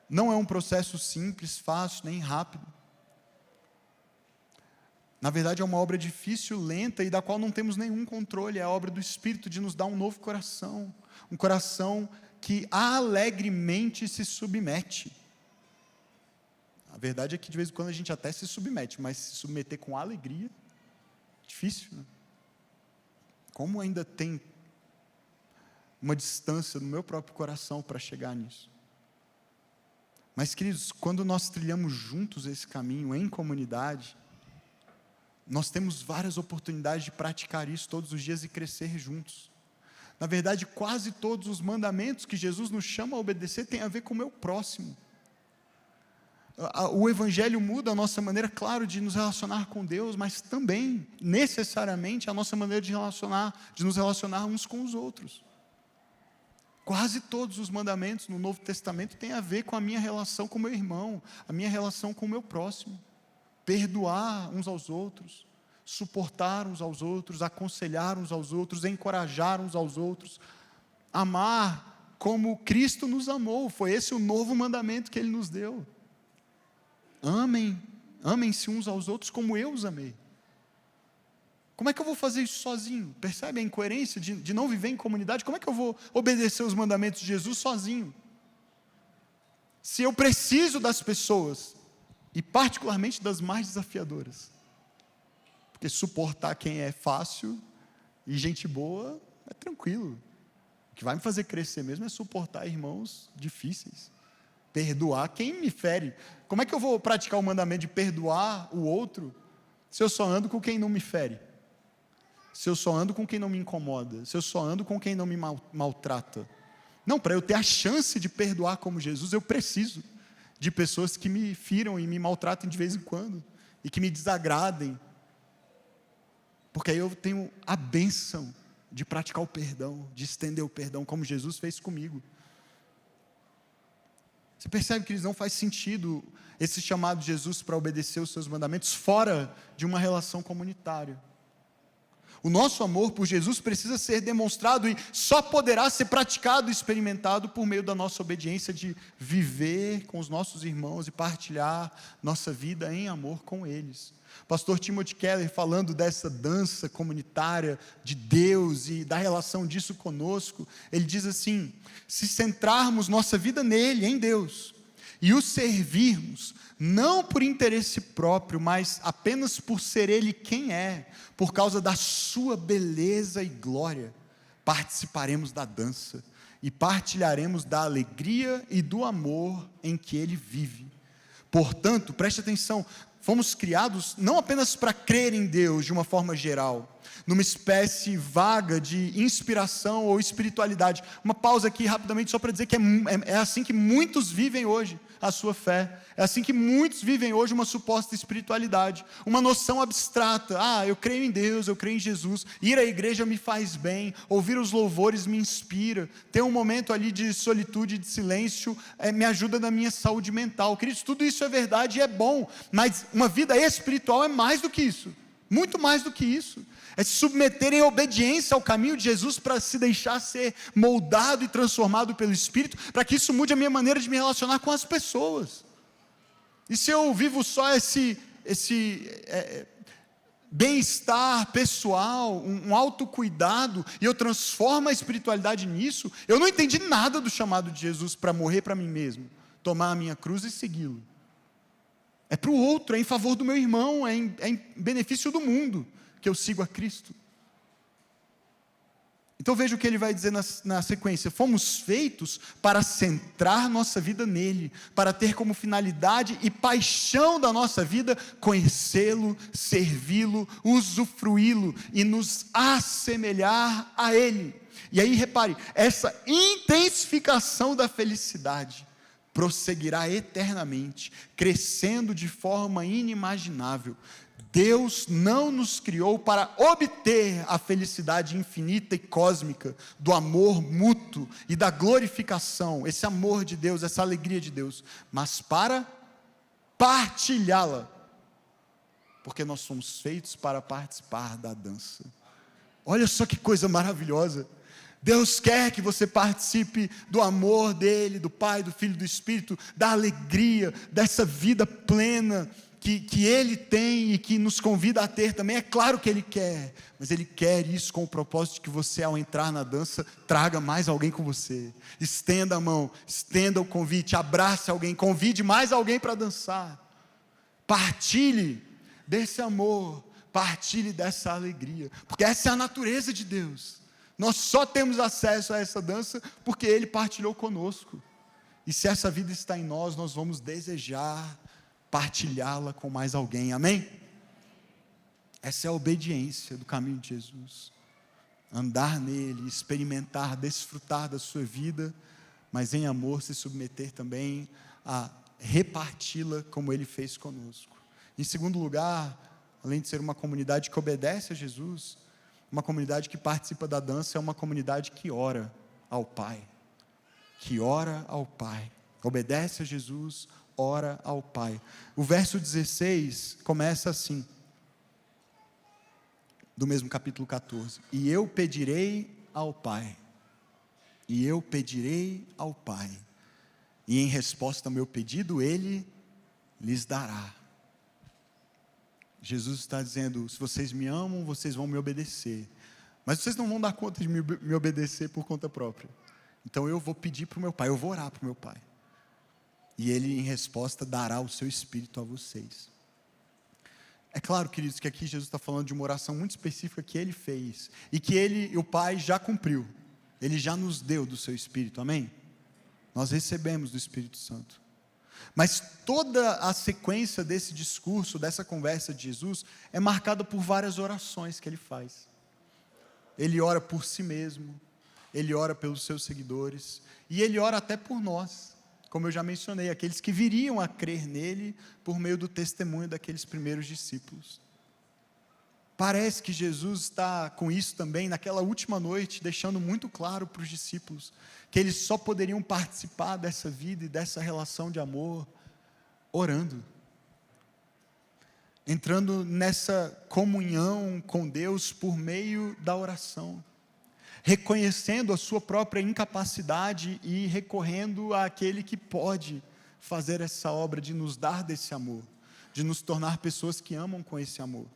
Não é um processo simples, fácil, nem rápido. Na verdade é uma obra difícil, lenta e da qual não temos nenhum controle. É a obra do Espírito de nos dar um novo coração, um coração que alegremente se submete. A verdade é que de vez em quando a gente até se submete, mas se submeter com alegria, difícil, né? Como ainda tem uma distância no meu próprio coração para chegar nisso. Mas, queridos, quando nós trilhamos juntos esse caminho, em comunidade, nós temos várias oportunidades de praticar isso todos os dias e crescer juntos. Na verdade, quase todos os mandamentos que Jesus nos chama a obedecer têm a ver com o meu próximo. O Evangelho muda a nossa maneira, claro, de nos relacionar com Deus, mas também, necessariamente, a nossa maneira de nos relacionar uns com os outros. Quase todos os mandamentos no Novo Testamento têm a ver com a minha relação com o meu irmão, a minha relação com o meu próximo. Perdoar uns aos outros, suportar uns aos outros, aconselhar uns aos outros, encorajar uns aos outros, amar como Cristo nos amou. Foi esse o novo mandamento que Ele nos deu. Amem-se uns aos outros como eu os amei. Como é que eu vou fazer isso sozinho? Percebe a incoerência de não viver em comunidade? Como é que eu vou obedecer os mandamentos de Jesus sozinho? Se eu preciso das pessoas, e particularmente das mais desafiadoras, porque suportar quem é fácil e gente boa é tranquilo. O que vai me fazer crescer mesmo é suportar irmãos difíceis, perdoar quem me fere. Como é que eu vou praticar o mandamento de perdoar o outro se eu só ando com quem não me fere? Se eu só ando com quem não me incomoda? Se eu só ando com quem não me maltrata? Não, para eu ter a chance de perdoar como Jesus, eu preciso de pessoas que me firam e me maltratem de vez em quando, e que me desagradem, porque aí eu tenho a bênção de praticar o perdão, de estender o perdão, como Jesus fez comigo. Você percebe que não faz sentido esse chamado de Jesus para obedecer os seus mandamentos fora de uma relação comunitária. O nosso amor por Jesus precisa ser demonstrado e só poderá ser praticado e experimentado por meio da nossa obediência de viver com os nossos irmãos e partilhar nossa vida em amor com eles. Pastor Timothy Keller, falando dessa dança comunitária de Deus e da relação disso conosco, ele diz assim: se centrarmos nossa vida nele, em Deus, e o servirmos, não por interesse próprio, mas apenas por ser Ele quem é, por causa da sua beleza e glória, participaremos da dança e partilharemos da alegria e do amor em que Ele vive. Portanto, preste atenção, fomos criados não apenas para crer em Deus de uma forma geral, numa espécie vaga de inspiração ou espiritualidade. Uma pausa aqui rapidamente só para dizer que é assim que muitos vivem hoje a sua fé, é assim que muitos vivem hoje uma suposta espiritualidade, uma noção abstrata. Eu creio em Deus, eu creio em Jesus, ir à igreja me faz bem, ouvir os louvores me inspira, ter um momento ali de solitude, de silêncio, me ajuda na minha saúde mental. Queridos, tudo isso é verdade e é bom, mas uma vida espiritual é mais do que isso, muito mais do que isso. É se submeter em obediência ao caminho de Jesus para se deixar ser moldado e transformado pelo Espírito, para que isso mude a minha maneira de me relacionar com as pessoas. E se eu vivo só esse bem-estar pessoal, um autocuidado, e eu transformo a espiritualidade nisso, eu não entendi nada do chamado de Jesus para morrer para mim mesmo, tomar a minha cruz e segui-lo. É para o outro, é em favor do meu irmão, é em benefício do mundo que eu sigo a Cristo. Então veja o que ele vai dizer na sequência: fomos feitos para centrar nossa vida nele, para ter como finalidade e paixão da nossa vida conhecê-lo, servi-lo, usufruí-lo e nos assemelhar a ele. E aí repare, essa intensificação da felicidade prosseguirá eternamente, crescendo de forma inimaginável. Deus não nos criou para obter a felicidade infinita e cósmica do amor mútuo e da glorificação, esse amor de Deus, essa alegria de Deus, mas para partilhá-la, porque nós somos feitos para participar da dança. Olha só que coisa maravilhosa. Deus quer que você participe do amor dele, do Pai, do Filho e do Espírito, da alegria, dessa vida plena que ele tem e que nos convida a ter também. É claro que ele quer, mas ele quer isso com o propósito de que você, ao entrar na dança, traga mais alguém com você. Estenda a mão, estenda o convite, abrace alguém, convide mais alguém para dançar. Partilhe desse amor, partilhe dessa alegria, porque essa é a natureza de Deus. Nós só temos acesso a essa dança porque ele partilhou conosco. E se essa vida está em nós, nós vamos desejar partilhá-la com mais alguém, amém? Essa é a obediência do caminho de Jesus, andar nele, experimentar, desfrutar da sua vida, mas em amor se submeter também a reparti-la como ele fez conosco. Em segundo lugar, além de ser uma comunidade que obedece a Jesus, uma comunidade que participa da dança é uma comunidade que ora ao Pai, obedece a Jesus, ora ao Pai. O verso 16 começa assim, do mesmo capítulo 14: e eu pedirei ao Pai, e em resposta ao meu pedido, ele lhes dará. Jesus está dizendo: se vocês me amam, vocês vão me obedecer, mas vocês não vão dar conta de me obedecer por conta própria. Então eu vou pedir para o meu Pai, eu vou orar para o meu Pai, e Ele, em resposta, dará o seu Espírito a vocês. É claro, queridos, que aqui Jesus está falando de uma oração muito específica que Ele fez, e que Ele, o Pai, já cumpriu. Ele já nos deu do seu Espírito, amém? Nós recebemos do Espírito Santo. Mas toda a sequência desse discurso, dessa conversa de Jesus, é marcada por várias orações que Ele faz. Ele ora por si mesmo, Ele ora pelos seus seguidores, e Ele ora até por nós, como eu já mencionei, aqueles que viriam a crer nele por meio do testemunho daqueles primeiros discípulos. Parece que Jesus está com isso também, naquela última noite, deixando muito claro para os discípulos, que eles só poderiam participar dessa vida e dessa relação de amor, orando, entrando nessa comunhão com Deus por meio da oração, reconhecendo a sua própria incapacidade e recorrendo àquele que pode fazer essa obra de nos dar desse amor, de nos tornar pessoas que amam com esse amor.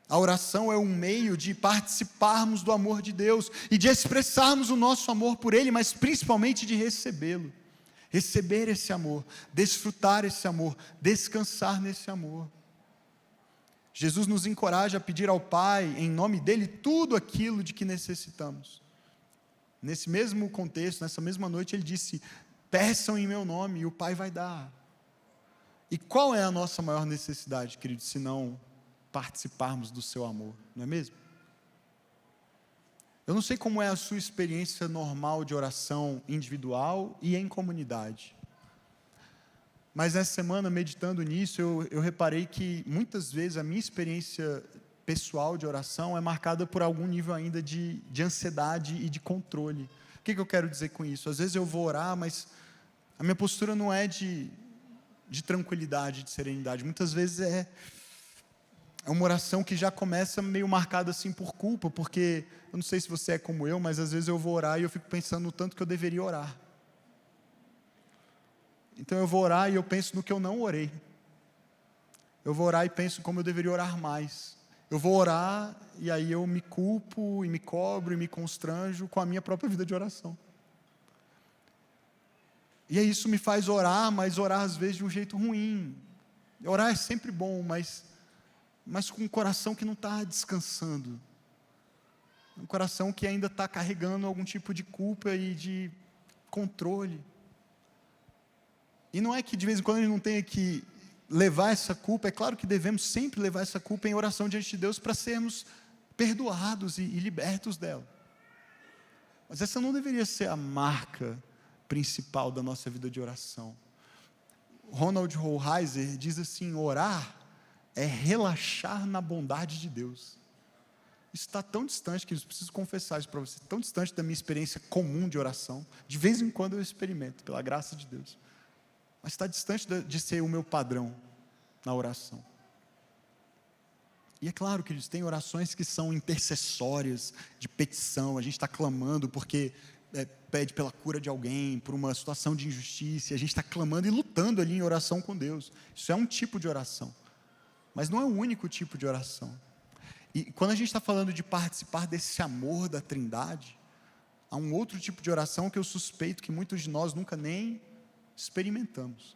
A oração é um meio de participarmos do amor de Deus e de expressarmos o nosso amor por Ele, mas principalmente de recebê-lo, receber esse amor, desfrutar esse amor, descansar nesse amor. Jesus nos encoraja a pedir ao Pai, em nome dEle, tudo aquilo de que necessitamos. Nesse mesmo contexto, nessa mesma noite, Ele disse: peçam em meu nome e o Pai vai dar. E qual é a nossa maior necessidade, queridos, se não participarmos do seu amor, não é mesmo? Eu não sei como é a sua experiência normal de oração individual e em comunidade, mas essa semana, meditando nisso, eu reparei que muitas vezes a minha experiência pessoal de oração é marcada por algum nível ainda de ansiedade e de controle. O que eu quero dizer com isso? Às vezes eu vou orar, mas a minha postura não é de tranquilidade, de serenidade. Muitas vezes é uma oração que já começa meio marcada assim por culpa, porque eu não sei se você é como eu, mas às vezes eu vou orar e eu fico pensando no tanto que eu deveria orar. Então eu vou orar e eu penso no que eu não orei. Eu vou orar e penso como eu deveria orar mais. Eu vou orar e aí eu me culpo e me cobro e me constranjo com a minha própria vida de oração. E aí isso me faz orar, mas orar às vezes de um jeito ruim. Orar é sempre bom, mas com um coração que não está descansando. Um coração que ainda está carregando algum tipo de culpa e de controle. E não é que de vez em quando a gente não tenha que levar essa culpa, é claro que devemos sempre levar essa culpa em oração diante de Deus para sermos perdoados e libertos dela. Mas essa não deveria ser a marca principal da nossa vida de oração. Ronald Rolheiser diz assim: orar é relaxar na bondade de Deus. Isso está tão distante, que eu preciso confessar isso para você, tão distante da minha experiência comum de oração. De vez em quando eu experimento, pela graça de Deus. Mas está distante de ser o meu padrão na oração. E é claro, queridos, tem orações que são intercessórias, de petição, a gente está clamando porque pede pela cura de alguém, por uma situação de injustiça, e a gente está clamando e lutando ali em oração com Deus. Isso é um tipo de oração, mas não é o único tipo de oração. E quando a gente está falando de participar desse amor da Trindade, há um outro tipo de oração que eu suspeito que muitos de nós nunca nem experimentamos,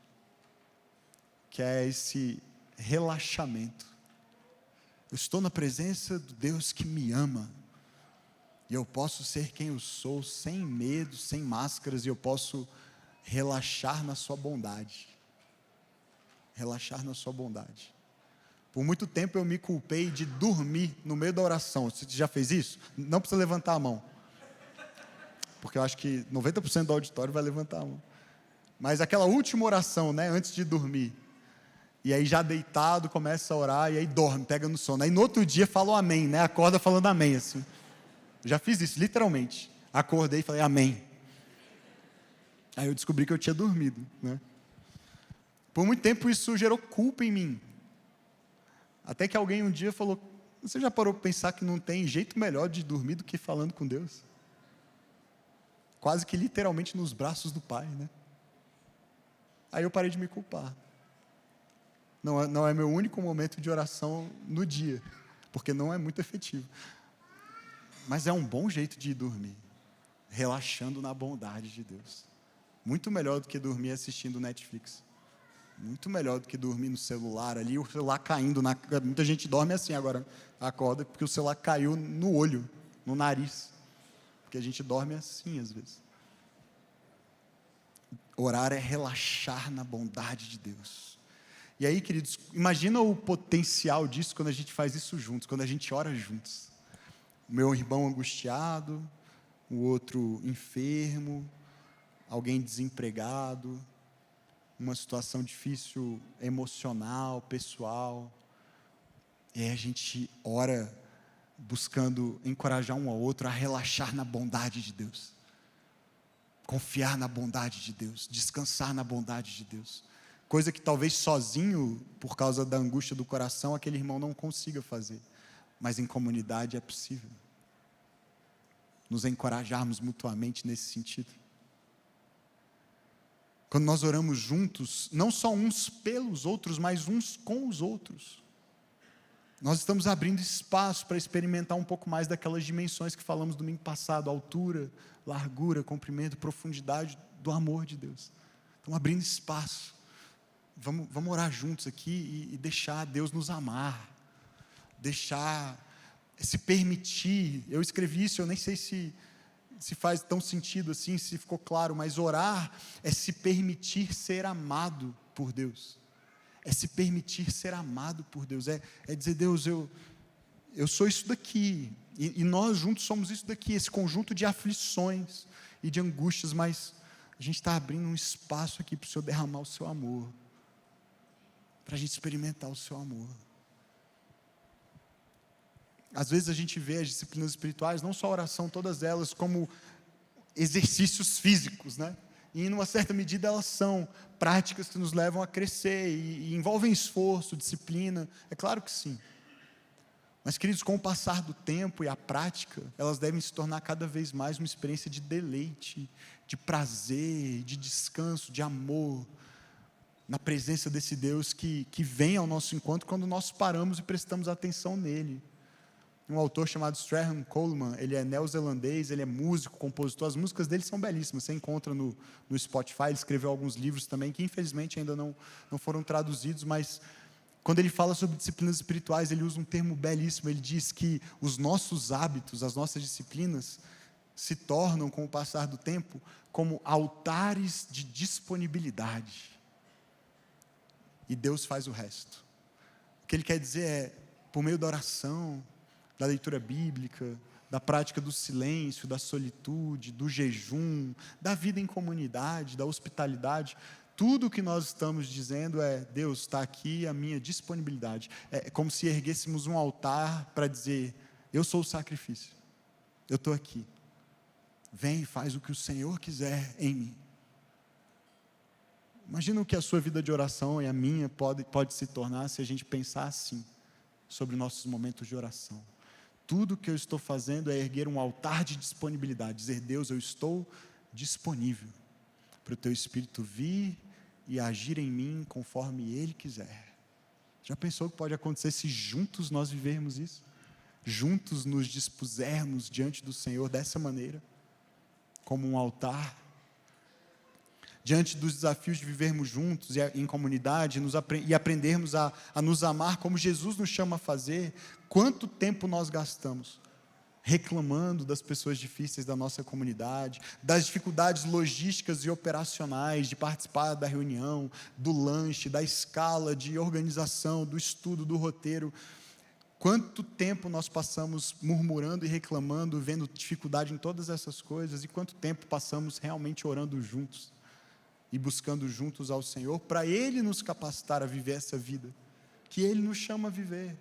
que é esse relaxamento. Eu estou na presença do Deus que me ama, e eu posso ser quem eu sou, sem medo, sem máscaras, e eu posso relaxar na sua bondade. Relaxar na sua bondade. Por muito tempo eu me culpei de dormir no meio da oração. Você já fez isso? Não precisa levantar a mão, porque eu acho que 90% do auditório vai levantar a mão. Mas aquela última oração, antes de dormir, e aí já deitado, começa a orar, e aí dorme, pega no sono. Aí no outro dia fala o amém, acorda falando amém, assim. Já fiz isso, literalmente. Acordei e falei amém. Aí eu descobri que eu tinha dormido, Por muito tempo isso gerou culpa em mim. Até que alguém um dia falou: você já parou para pensar que não tem jeito melhor de dormir do que falando com Deus? Quase que literalmente nos braços do Pai, Aí eu parei de me culpar. Não é meu único momento de oração no dia, porque não é muito efetivo. Mas é um bom jeito de ir dormir, relaxando na bondade de Deus. Muito melhor do que dormir assistindo Netflix. Muito melhor do que dormir no celular ali, o celular caindo. Muita gente dorme assim agora, acorda, porque o celular caiu no olho, no nariz. Porque a gente dorme assim às vezes. Orar é relaxar na bondade de Deus. E aí, queridos, imagina o potencial disso quando a gente faz isso juntos, quando a gente ora juntos. O meu irmão angustiado, o outro enfermo, alguém desempregado, uma situação difícil emocional, pessoal. E aí a gente ora buscando encorajar um ao outro a relaxar na bondade de Deus. Confiar na bondade de Deus, descansar na bondade de Deus. Coisa que talvez sozinho, por causa da angústia do coração, aquele irmão não consiga fazer. Mas em comunidade é possível. Nos encorajarmos mutuamente nesse sentido. Quando nós oramos juntos, não só uns pelos outros, mas uns com os outros. Nós estamos abrindo espaço para experimentar um pouco mais daquelas dimensões que falamos domingo passado: altura, largura, comprimento, profundidade do amor de Deus. Estamos abrindo espaço. Vamos orar juntos aqui e deixar Deus nos amar, deixar se permitir. Eu escrevi isso, eu nem sei se faz tão sentido assim, se ficou claro, mas orar é se permitir ser amado por Deus, é se permitir ser amado por Deus, é dizer: Deus, eu sou isso daqui, e nós juntos somos isso daqui, esse conjunto de aflições e de angústias, mas a gente está abrindo um espaço aqui para o Senhor derramar o seu amor, para a gente experimentar o seu amor. Às vezes a gente vê as disciplinas espirituais, não só a oração, todas elas como exercícios físicos, E em uma certa medida elas são práticas que nos levam a crescer e envolvem esforço, disciplina, é claro que sim. Mas, queridos, com o passar do tempo e a prática, elas devem se tornar cada vez mais uma experiência de deleite, de prazer, de descanso, de amor, na presença desse Deus que vem ao nosso encontro quando nós paramos e prestamos atenção nele. Um autor chamado Strahan Coleman, ele é neozelandês, ele é músico, compositor, as músicas dele são belíssimas, você encontra no Spotify, ele escreveu alguns livros também, que infelizmente ainda não foram traduzidos, mas quando ele fala sobre disciplinas espirituais, ele usa um termo belíssimo, ele diz que os nossos hábitos, as nossas disciplinas, se tornam, com o passar do tempo, como altares de disponibilidade. E Deus faz o resto. O que ele quer dizer é, por meio da oração, da leitura bíblica, da prática do silêncio, da solitude, do jejum, da vida em comunidade, da hospitalidade. Tudo o que nós estamos dizendo é: Deus, está aqui a minha disponibilidade. É como se erguêssemos um altar para dizer: eu sou o sacrifício, eu estou aqui, vem e faz o que o Senhor quiser em mim. Imagina o que a sua vida de oração e a minha pode se tornar se a gente pensar assim sobre nossos momentos de oração. Tudo que eu estou fazendo é erguer um altar de disponibilidade, dizer: Deus, eu estou disponível para o Teu Espírito vir e agir em mim conforme Ele quiser. Já pensou o que pode acontecer se juntos nós vivermos isso? Juntos nos dispusermos diante do Senhor dessa maneira, como um altar? Diante dos desafios de vivermos juntos e em comunidade, e aprendermos a nos amar como Jesus nos chama a fazer, quanto tempo nós gastamos reclamando das pessoas difíceis da nossa comunidade, das dificuldades logísticas e operacionais de participar da reunião, do lanche, da escala de organização, do estudo, do roteiro. Quanto tempo nós passamos murmurando e reclamando, vendo dificuldade em todas essas coisas, e quanto tempo passamos realmente orando juntos e buscando juntos ao Senhor, para Ele nos capacitar a viver essa vida que Ele nos chama a viver.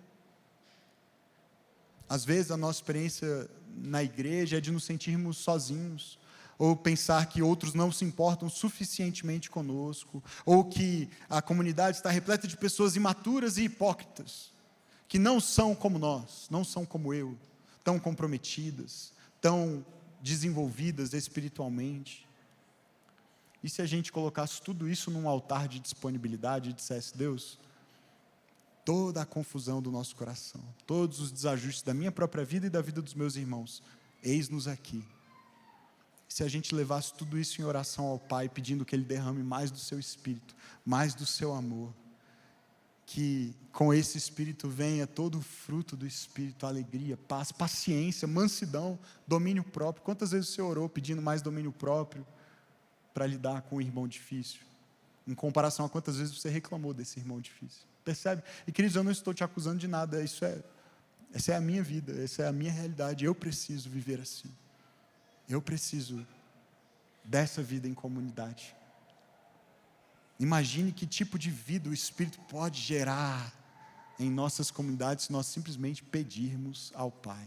Às vezes a nossa experiência na igreja é de nos sentirmos sozinhos, ou pensar que outros não se importam suficientemente conosco, ou que a comunidade está repleta de pessoas imaturas e hipócritas, que não são como nós, não são como eu, tão comprometidas, tão desenvolvidas espiritualmente. E se a gente colocasse tudo isso num altar de disponibilidade e dissesse: Deus, toda a confusão do nosso coração, todos os desajustes da minha própria vida e da vida dos meus irmãos, eis-nos aqui. E se a gente levasse tudo isso em oração ao Pai, pedindo que Ele derrame mais do seu Espírito, mais do seu amor, que com esse Espírito venha todo o fruto do Espírito: alegria, paz, paciência, mansidão, domínio próprio. Quantas vezes você orou pedindo mais domínio próprio para lidar com o irmão difícil, em comparação a quantas vezes você reclamou desse irmão difícil? Percebe? E queridos, eu não estou te acusando de nada, essa é a minha vida, essa é a minha realidade. Eu preciso viver assim, eu preciso dessa vida em comunidade. Imagine que tipo de vida o Espírito pode gerar em nossas comunidades se nós simplesmente pedirmos ao Pai.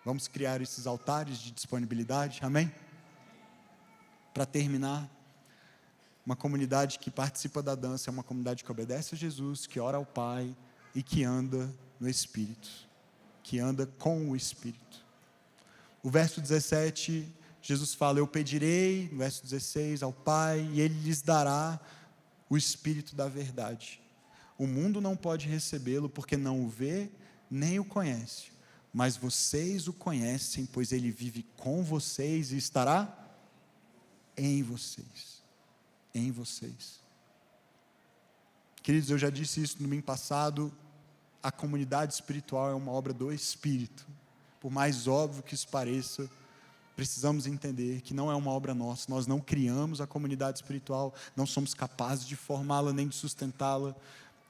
Vamos criar esses altares de disponibilidade, amém? Para terminar, uma comunidade que participa da dança é uma comunidade que obedece a Jesus, que ora ao Pai e que anda no Espírito, que anda com o Espírito. O verso 17, Jesus fala: eu pedirei, no verso 16, ao Pai, e Ele lhes dará o Espírito da verdade. O mundo não pode recebê-lo porque não o vê, nem o conhece, mas vocês o conhecem, pois Ele vive com vocês e estará em vocês. Em vocês. Queridos, eu já disse isso no domingo passado: a comunidade espiritual é uma obra do Espírito. Por mais óbvio que isso pareça, precisamos entender que não é uma obra nossa. Nós não criamos a comunidade espiritual, não somos capazes de formá-la nem de sustentá-la.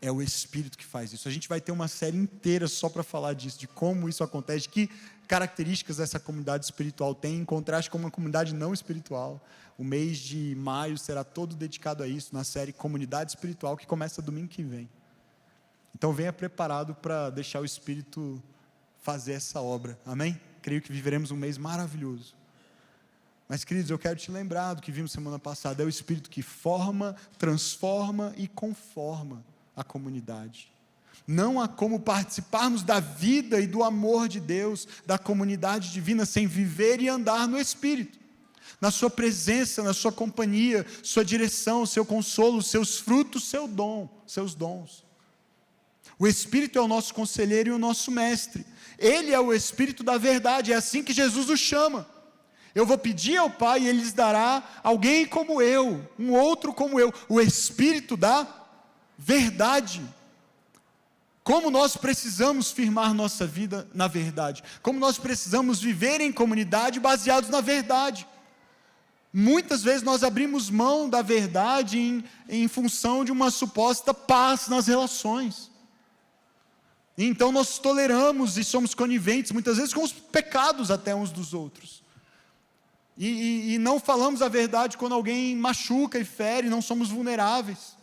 É o Espírito que faz isso. A gente vai ter uma série inteira só para falar disso, de como isso acontece, de que características essa comunidade espiritual tem, em contraste com uma comunidade não espiritual. O mês de maio será todo dedicado a isso, na série Comunidade Espiritual, que começa domingo que vem. Então venha preparado para deixar o Espírito fazer essa obra, amém? Creio que viveremos um mês maravilhoso. Mas, queridos, eu quero te lembrar do que vimos semana passada: é o Espírito que forma, transforma e conforma a comunidade. Não há como participarmos da vida e do amor de Deus, da comunidade divina, sem viver e andar no Espírito, na sua presença, na sua companhia, sua direção, seu consolo, seus frutos, seus dons. O Espírito é o nosso conselheiro e o nosso mestre. Ele é o Espírito da verdade. É assim que Jesus o chama: eu vou pedir ao Pai e Ele lhes dará alguém como eu, um outro como eu, o Espírito da verdade. Como nós precisamos firmar nossa vida na verdade, como nós precisamos viver em comunidade baseados na verdade. Muitas vezes nós abrimos mão da verdade em função de uma suposta paz nas relações. E então nós toleramos e somos coniventes, muitas vezes com os pecados até uns dos outros. E não falamos a verdade quando alguém machuca e fere, não somos vulneráveis.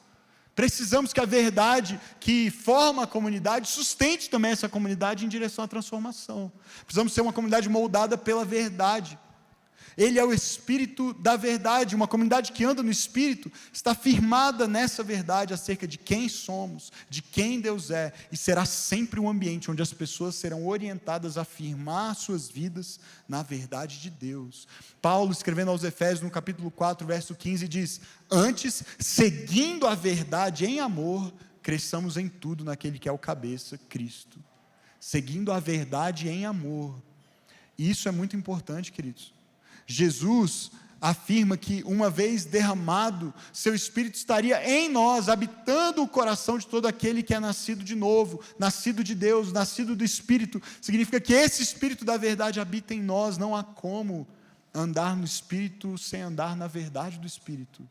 Precisamos que a verdade que forma a comunidade sustente também essa comunidade em direção à transformação. Precisamos ser uma comunidade moldada pela verdade. Ele é o Espírito da verdade. Uma comunidade que anda no Espírito está firmada nessa verdade acerca de quem somos, de quem Deus é, e será sempre um ambiente onde as pessoas serão orientadas a firmar suas vidas na verdade de Deus. Paulo, escrevendo aos Efésios, no capítulo 4, verso 15, diz: antes, seguindo a verdade em amor, cresçamos em tudo naquele que é o cabeça, Cristo. Seguindo a verdade em amor. E isso é muito importante, queridos. Jesus afirma que, uma vez derramado, seu Espírito estaria em nós, habitando o coração de todo aquele que é nascido de novo, nascido de Deus, nascido do Espírito. Significa que esse Espírito da verdade habita em nós. Não há como andar no Espírito sem andar na verdade do Espírito,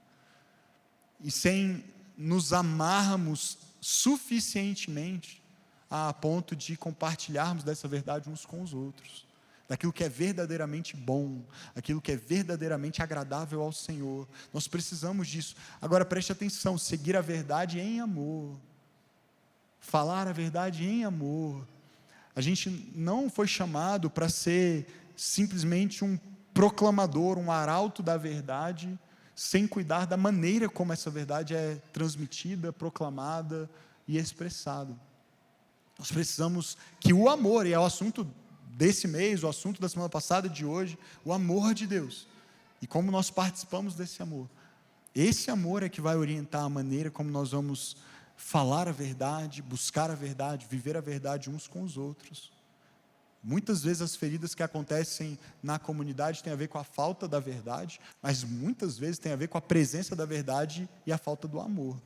e sem nos amarmos suficientemente a ponto de compartilharmos dessa verdade uns com os outros, daquilo que é verdadeiramente bom, aquilo que é verdadeiramente agradável ao Senhor. Nós precisamos disso. Agora preste atenção: seguir a verdade em amor, falar a verdade em amor. A gente não foi chamado para ser simplesmente um proclamador, um arauto da verdade, sem cuidar da maneira como essa verdade é transmitida, proclamada e expressada. Nós precisamos que o amor, e é o assunto desse mês, o assunto da semana passada e de hoje, o amor de Deus, e como nós participamos desse amor. Esse amor é que vai orientar a maneira como nós vamos falar a verdade, buscar a verdade, viver a verdade uns com os outros. Muitas vezes as feridas que acontecem na comunidade têm a ver com a falta da verdade, mas muitas vezes tem a ver com a presença da verdade e a falta do amor.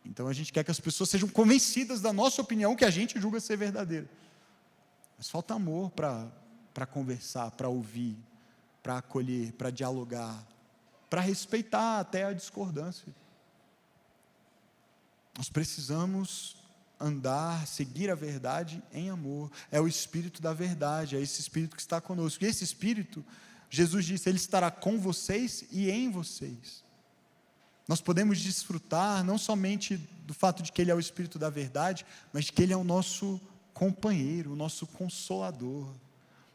Então a gente quer que as pessoas sejam convencidas da nossa opinião, que a gente julga ser verdadeira. Mas falta amor para conversar, para ouvir, para acolher, para dialogar, para respeitar até a discordância. Nós precisamos andar, seguir a verdade em amor. É o Espírito da verdade, é esse Espírito que está conosco. E esse Espírito, Jesus disse, ele estará com vocês e em vocês. Nós podemos desfrutar não somente do fato de que ele é o Espírito da verdade, mas de que ele é o nosso companheiro, o nosso consolador,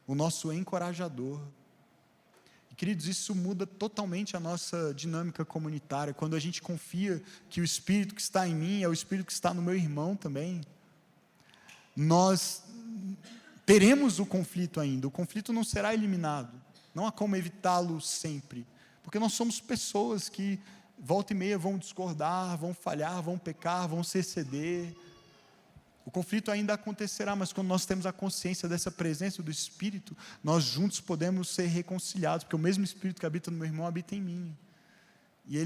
o nosso encorajador. E, queridos, isso muda totalmente a nossa dinâmica comunitária, quando a gente confia que o Espírito que está em mim é o Espírito que está no meu irmão também. Nós teremos o conflito ainda, o conflito não será eliminado, não há como evitá-lo sempre, porque nós somos pessoas que volta e meia vão discordar, vão falhar, vão pecar, vão se exceder. O conflito ainda acontecerá, mas quando nós temos a consciência dessa presença do Espírito, nós juntos podemos ser reconciliados, porque o mesmo Espírito que habita no meu irmão habita em mim. E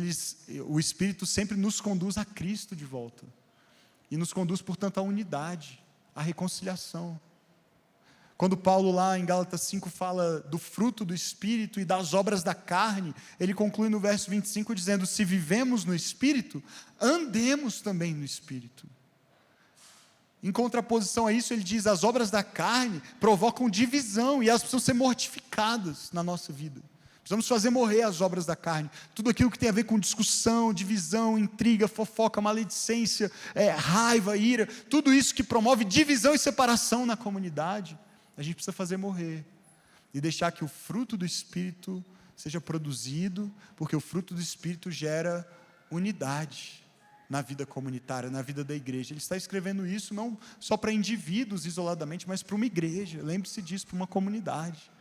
o Espírito sempre nos conduz a Cristo de volta. E nos conduz, portanto, à unidade, à reconciliação. Quando Paulo lá em Gálatas 5 fala do fruto do Espírito e das obras da carne, ele conclui no verso 25 dizendo: se vivemos no Espírito, andemos também no Espírito. Em contraposição a isso, ele diz: as obras da carne provocam divisão e elas precisam ser mortificadas na nossa vida. Precisamos fazer morrer as obras da carne. Tudo aquilo que tem a ver com discussão, divisão, intriga, fofoca, maledicência, raiva, ira, tudo isso que promove divisão e separação na comunidade, a gente precisa fazer morrer e deixar que o fruto do Espírito seja produzido, porque o fruto do Espírito gera unidade na vida comunitária, na vida da igreja. Ele está escrevendo isso não só para indivíduos isoladamente, mas para uma igreja. Lembre-se disso, para uma comunidade.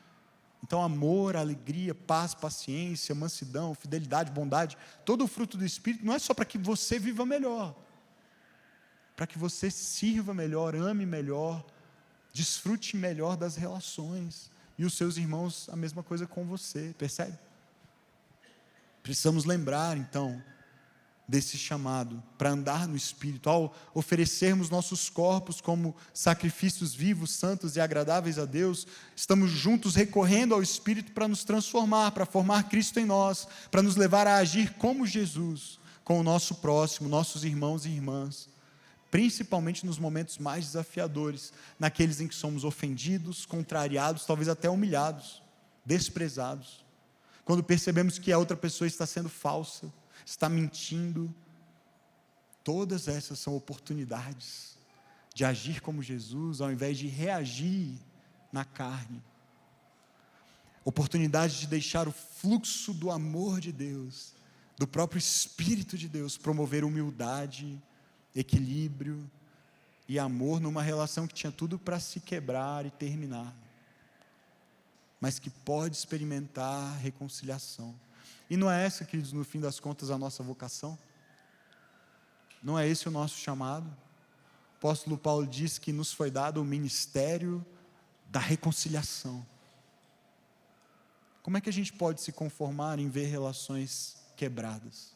Então, amor, alegria, paz, paciência, mansidão, fidelidade, bondade, todo o fruto do Espírito não é só para que você viva melhor, para que você sirva melhor, ame melhor, desfrute melhor das relações, e os seus irmãos a mesma coisa com você, percebe? Precisamos lembrar então desse chamado para andar no Espírito, ao oferecermos nossos corpos como sacrifícios vivos, santos e agradáveis a Deus, estamos juntos recorrendo ao Espírito para nos transformar, para formar Cristo em nós, para nos levar a agir como Jesus, com o nosso próximo, nossos irmãos e irmãs, principalmente nos momentos mais desafiadores, naqueles em que somos ofendidos, contrariados, talvez até humilhados, desprezados. Quando percebemos que a outra pessoa está sendo falsa, está mentindo. Todas essas são oportunidades de agir como Jesus, ao invés de reagir na carne. Oportunidade de deixar o fluxo do amor de Deus, do próprio Espírito de Deus, promover humildade, equilíbrio e amor numa relação que tinha tudo para se quebrar e terminar, mas que pode experimentar reconciliação. E não é essa, queridos, no fim das contas, a nossa vocação? Não é esse o nosso chamado? O apóstolo Paulo diz que nos foi dado o ministério da reconciliação. Como é que a gente pode se conformar em ver relações quebradas?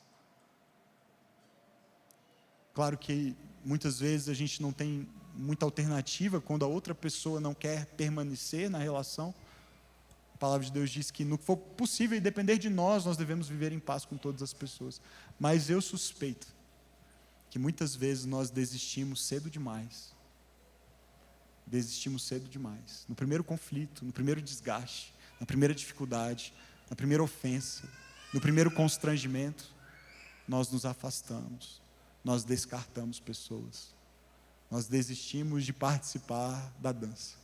Claro que muitas vezes a gente não tem muita alternativa quando a outra pessoa não quer permanecer na relação. A palavra de Deus diz que no que for possível e depender de nós, nós devemos viver em paz com todas as pessoas. Mas eu suspeito que muitas vezes nós desistimos cedo demais. Desistimos cedo demais. No primeiro conflito, no primeiro desgaste, na primeira dificuldade, na primeira ofensa, no primeiro constrangimento, nós nos afastamos, nós descartamos pessoas, nós desistimos de participar da dança.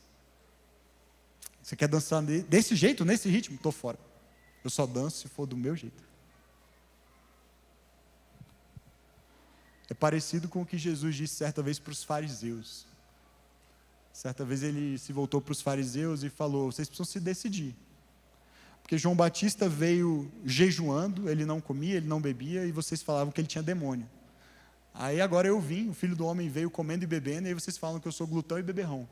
Você quer dançar desse jeito, nesse ritmo? Estou fora. Eu só danço se for do meu jeito. É parecido com o que Jesus disse certa vez para os fariseus. Certa vez ele se voltou para os fariseus e falou: vocês precisam se decidir. Porque João Batista veio jejuando, ele não comia, ele não bebia, e vocês falavam que ele tinha demônio. Aí agora eu vim, o Filho do Homem veio comendo e bebendo, e aí vocês falam que eu sou glutão e beberrão.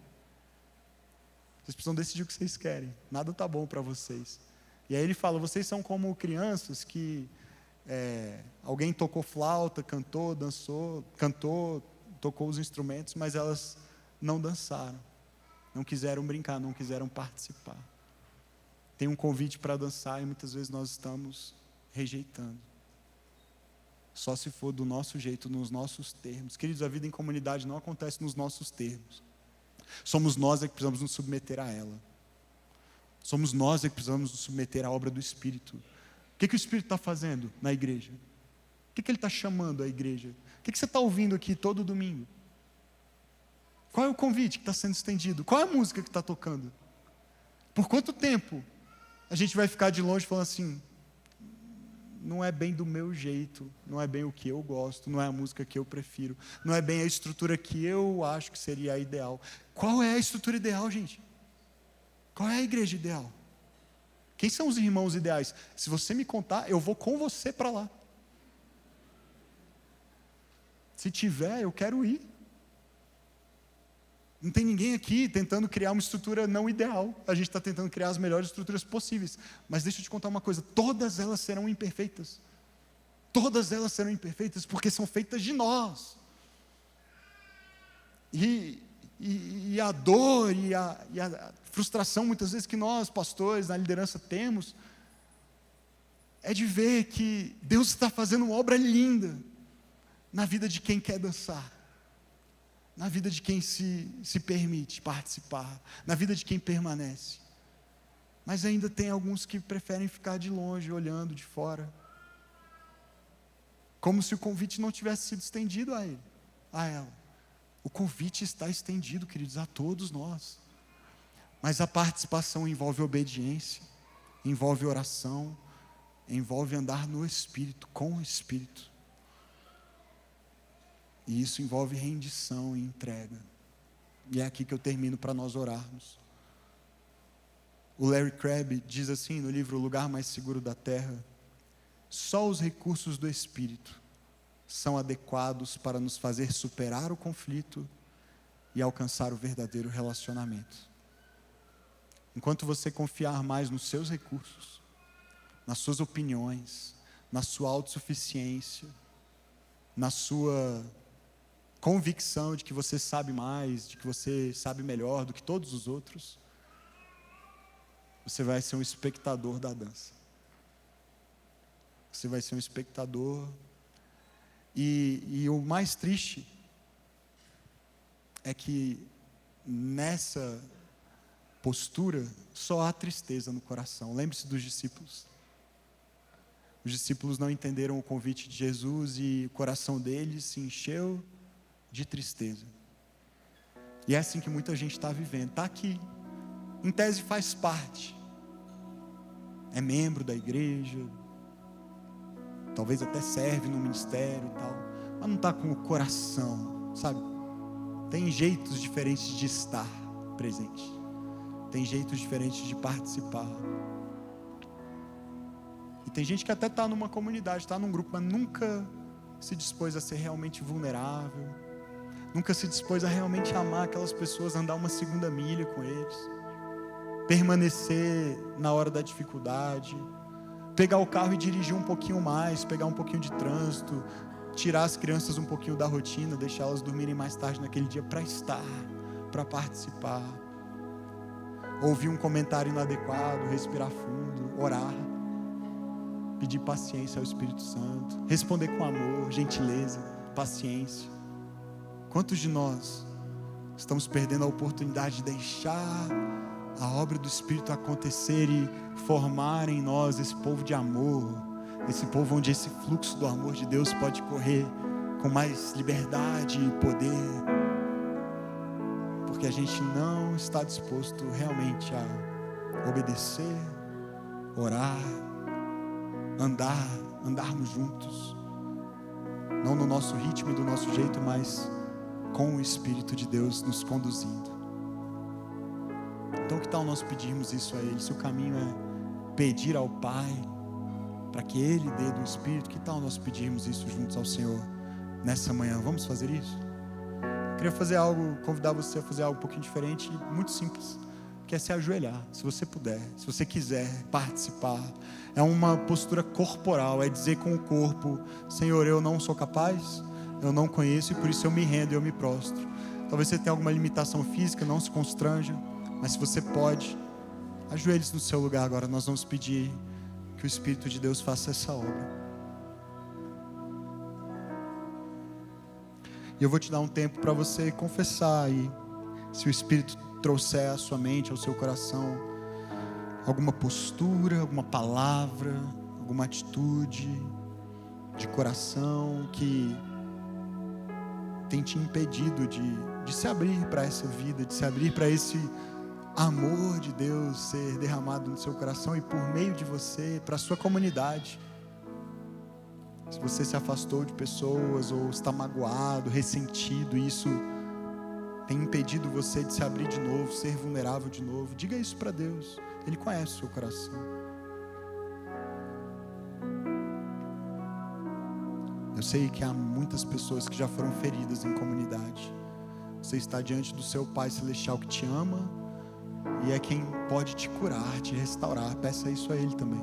Vocês precisam decidir o que vocês querem, nada está bom para vocês. E aí ele fala: vocês são como crianças que alguém tocou flauta, cantou, dançou, tocou os instrumentos, mas elas não dançaram, não quiseram brincar, não quiseram participar. Tem um convite para dançar e muitas vezes nós estamos rejeitando. Só se for do nosso jeito, nos nossos termos. Queridos, a vida em comunidade não acontece nos nossos termos. Somos nós que precisamos nos submeter a ela. Somos nós que precisamos nos submeter à obra do Espírito. O que o Espírito está fazendo na igreja? O que ele está chamando a igreja? O que você está ouvindo aqui todo domingo? Qual é o convite que está sendo estendido? Qual é a música que está tocando? Por quanto tempo a gente vai ficar de longe falando assim: não é bem do meu jeito, não é bem o que eu gosto, não é a música que eu prefiro, não é bem a estrutura que eu acho que seria a ideal. Qual é a estrutura ideal, gente? Qual é a igreja ideal? Quem são os irmãos ideais? Se você me contar, eu vou com você para lá. Se tiver, eu quero ir. Não tem ninguém aqui tentando criar uma estrutura não ideal. A gente está tentando criar as melhores estruturas possíveis. Mas deixa eu te contar uma coisa: todas elas serão imperfeitas. Todas elas serão imperfeitas porque são feitas de nós. E a dor e a frustração, muitas vezes, que nós, pastores, na liderança, temos, é de ver que Deus está fazendo uma obra linda na vida de quem quer dançar, na vida de quem se permite participar, na vida de quem permanece. Mas ainda tem alguns que preferem ficar de longe, olhando de fora, como se o convite não tivesse sido estendido a ele, a ela. O convite está estendido, queridos, a todos nós. Mas a participação envolve obediência, envolve oração, envolve andar no Espírito, com o Espírito. E isso envolve rendição e entrega. E é aqui que eu termino para nós orarmos. O Larry Crabb diz assim no livro O Lugar Mais Seguro da Terra: só os recursos do Espírito são adequados para nos fazer superar o conflito e alcançar o verdadeiro relacionamento. Enquanto você confiar mais nos seus recursos, nas suas opiniões, na sua autossuficiência, na sua convicção de que você sabe mais, de que você sabe melhor do que todos os outros, você vai ser um espectador da dança. Você vai ser um espectador. E o mais triste é que nessa postura só há tristeza no coração. Lembre-se dos discípulos. Os discípulos não entenderam o convite de Jesus e o coração deles se encheu de tristeza. E é assim que muita gente está vivendo. Está aqui, em tese faz parte, é membro da igreja, talvez até serve no ministério e tal, mas não está com o coração, sabe? Tem jeitos diferentes de estar presente, tem jeitos diferentes de participar. E tem gente que até está numa comunidade, está num grupo, mas nunca se dispôs a ser realmente vulnerável, nunca se dispôs a realmente amar aquelas pessoas, andar uma segunda milha com eles, permanecer na hora da dificuldade, pegar o carro e dirigir um pouquinho mais, pegar um pouquinho de trânsito, tirar as crianças um pouquinho da rotina, deixar elas dormirem mais tarde naquele dia para estar, para participar, ouvir um comentário inadequado, respirar fundo, orar, pedir paciência ao Espírito Santo, responder com amor, gentileza, paciência. Quantos de nós estamos perdendo a oportunidade de deixar a obra do Espírito acontecer e formar em nós esse povo de amor, esse povo onde esse fluxo do amor de Deus pode correr com mais liberdade e poder, porque a gente não está disposto realmente a obedecer, orar, andarmos juntos, não no nosso ritmo e do nosso jeito, mas com o Espírito de Deus nos conduzindo. Então que tal nós pedirmos isso a Ele? Se o caminho é pedir ao Pai para que Ele dê do Espírito, que tal nós pedirmos isso juntos ao Senhor nessa manhã? Vamos fazer isso? Eu queria fazer algo, convidar você a fazer algo um pouquinho diferente, muito simples, que é se ajoelhar, se você puder, se você quiser participar. É uma postura corporal, é dizer com o corpo: Senhor, eu não sou capaz, eu não conheço, e por isso eu me rendo, eu me prostro. Talvez você tenha alguma limitação física, não se constranja, mas se você pode, ajoelhe-se no seu lugar agora. Nós vamos pedir que o Espírito de Deus faça essa obra. E eu vou te dar um tempo para você confessar aí, se o Espírito trouxer à sua mente, ao seu coração, alguma postura, alguma palavra, alguma atitude de coração que tem te impedido de se abrir para essa vida, de se abrir para esse amor de Deus ser derramado no seu coração e por meio de você, para a sua comunidade. Se você se afastou de pessoas ou está magoado, ressentido, e isso tem impedido você de se abrir de novo, ser vulnerável de novo, diga isso para Deus. Ele conhece o seu coração. Eu sei que há muitas pessoas que já foram feridas em comunidade. Você está diante do seu Pai Celestial que te ama e é quem pode te curar, te restaurar. Peça isso a Ele também.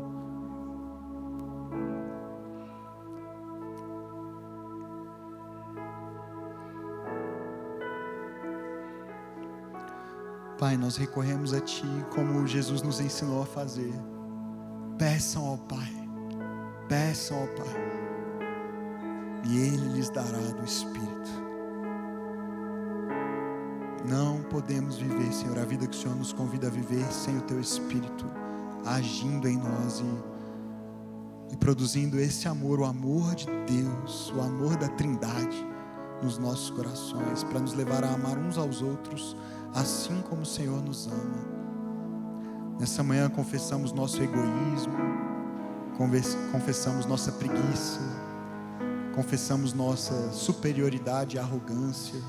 Pai, nós recorremos a Ti como Jesus nos ensinou a fazer. Peçam ao Pai, peçam ao Pai, e Ele lhes dará do Espírito. Não podemos viver, Senhor, a vida que o Senhor nos convida a viver sem o Teu Espírito agindo em nós e produzindo esse amor, o amor de Deus, o amor da Trindade nos nossos corações, para nos levar a amar uns aos outros, assim como o Senhor nos ama. Nessa manhã confessamos nosso egoísmo, confessamos nossa preguiça, confessamos nossa superioridade e arrogância,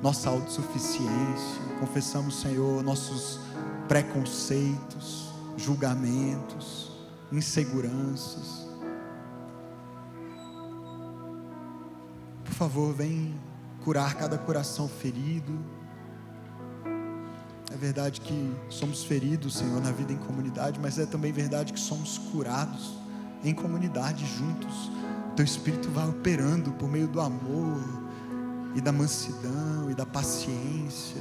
nossa autossuficiência, confessamos, Senhor, nossos preconceitos, julgamentos, inseguranças. Por favor, vem curar cada coração ferido. É verdade que somos feridos, Senhor, na vida em comunidade, mas é também verdade que somos curados em comunidade juntos. Teu Espírito vai operando por meio do amor e da mansidão e da paciência,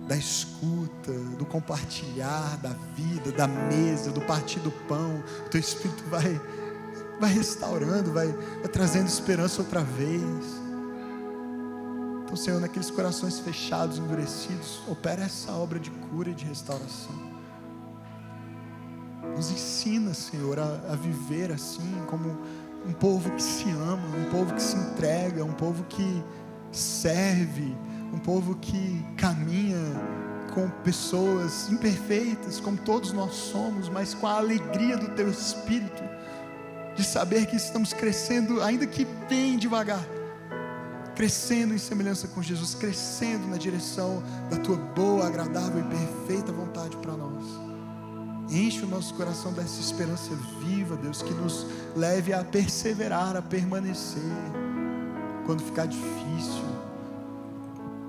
da escuta, do compartilhar da vida, da mesa, do partir do pão. Teu Espírito vai restaurando, vai trazendo esperança outra vez. Então, Senhor, naqueles corações fechados, endurecidos, opera essa obra de cura e de restauração. Nos ensina, Senhor, a viver assim, como um povo que se ama, um povo que se entrega, um povo que serve, um povo que caminha com pessoas imperfeitas, como todos nós somos, mas com a alegria do Teu Espírito, de saber que estamos crescendo, ainda que bem devagar, crescendo em semelhança com Jesus, crescendo na direção da Tua boa, agradável e perfeita vontade para nós. Enche o nosso coração dessa esperança viva, Deus, que nos leve a perseverar, a permanecer, quando ficar difícil,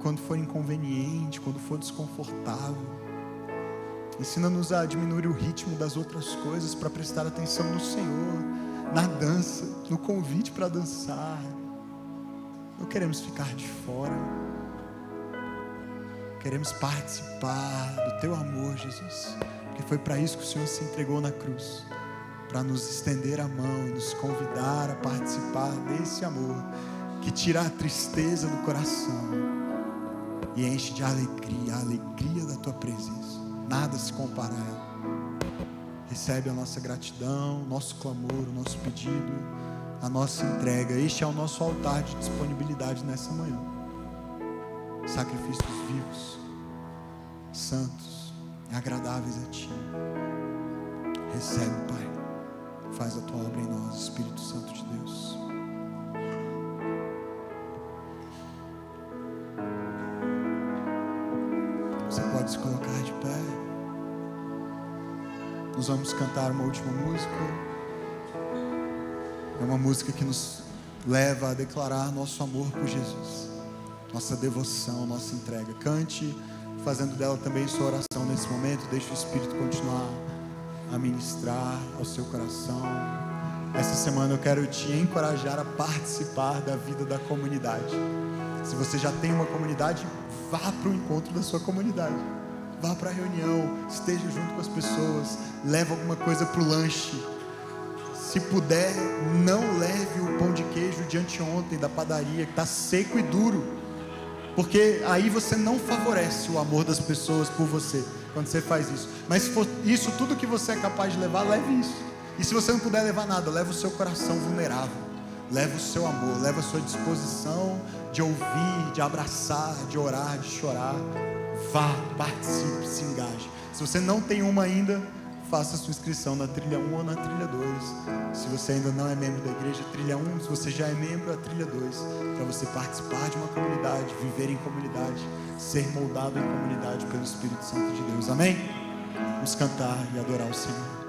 quando for inconveniente, quando for desconfortável. Ensina-nos a diminuir o ritmo das outras coisas para prestar atenção no Senhor, na dança, no convite para dançar. Não queremos ficar de fora, queremos participar do Teu amor, Jesus, porque foi para isso que o Senhor se entregou na cruz, para nos estender a mão e nos convidar a participar desse amor que tira a tristeza do coração e enche de alegria, a alegria da Tua presença. Nada se compara a ela. Recebe a nossa gratidão, o nosso clamor, o nosso pedido, a nossa entrega. Este é o nosso altar de disponibilidade nessa manhã. Sacrifícios vivos, santos e agradáveis a Ti. Recebe, Pai. Faz a Tua obra em nós, Espírito Santo de Deus. Você pode se colocar de pé. Nós vamos cantar uma última música. É uma música que nos leva a declarar nosso amor por Jesus, nossa devoção, nossa entrega. Cante, fazendo dela também sua oração nesse momento. Deixe o Espírito continuar a ministrar ao seu coração. Essa semana eu quero te encorajar a participar da vida da comunidade. Se você já tem uma comunidade, vá para o encontro da sua comunidade. Vá para a reunião, esteja junto com as pessoas, leve alguma coisa para o lanche. Se puder, não leve o pão de queijo de anteontem da padaria, que está seco e duro, porque aí você não favorece o amor das pessoas por você, quando você faz isso. Mas se for isso tudo que você é capaz de levar, leve isso. E se você não puder levar nada, leve o seu coração vulnerável, leve o seu amor, leve a sua disposição de ouvir, de abraçar, de orar, de chorar. Vá, participe, se engaje. Se você não tem uma ainda, faça a sua inscrição na trilha 1 ou na trilha 2. Se você ainda não é membro da igreja, trilha 1. Se você já é membro, a trilha 2, para você participar de uma comunidade, viver em comunidade, ser moldado em comunidade pelo Espírito Santo de Deus. Amém? Vamos cantar e adorar o Senhor.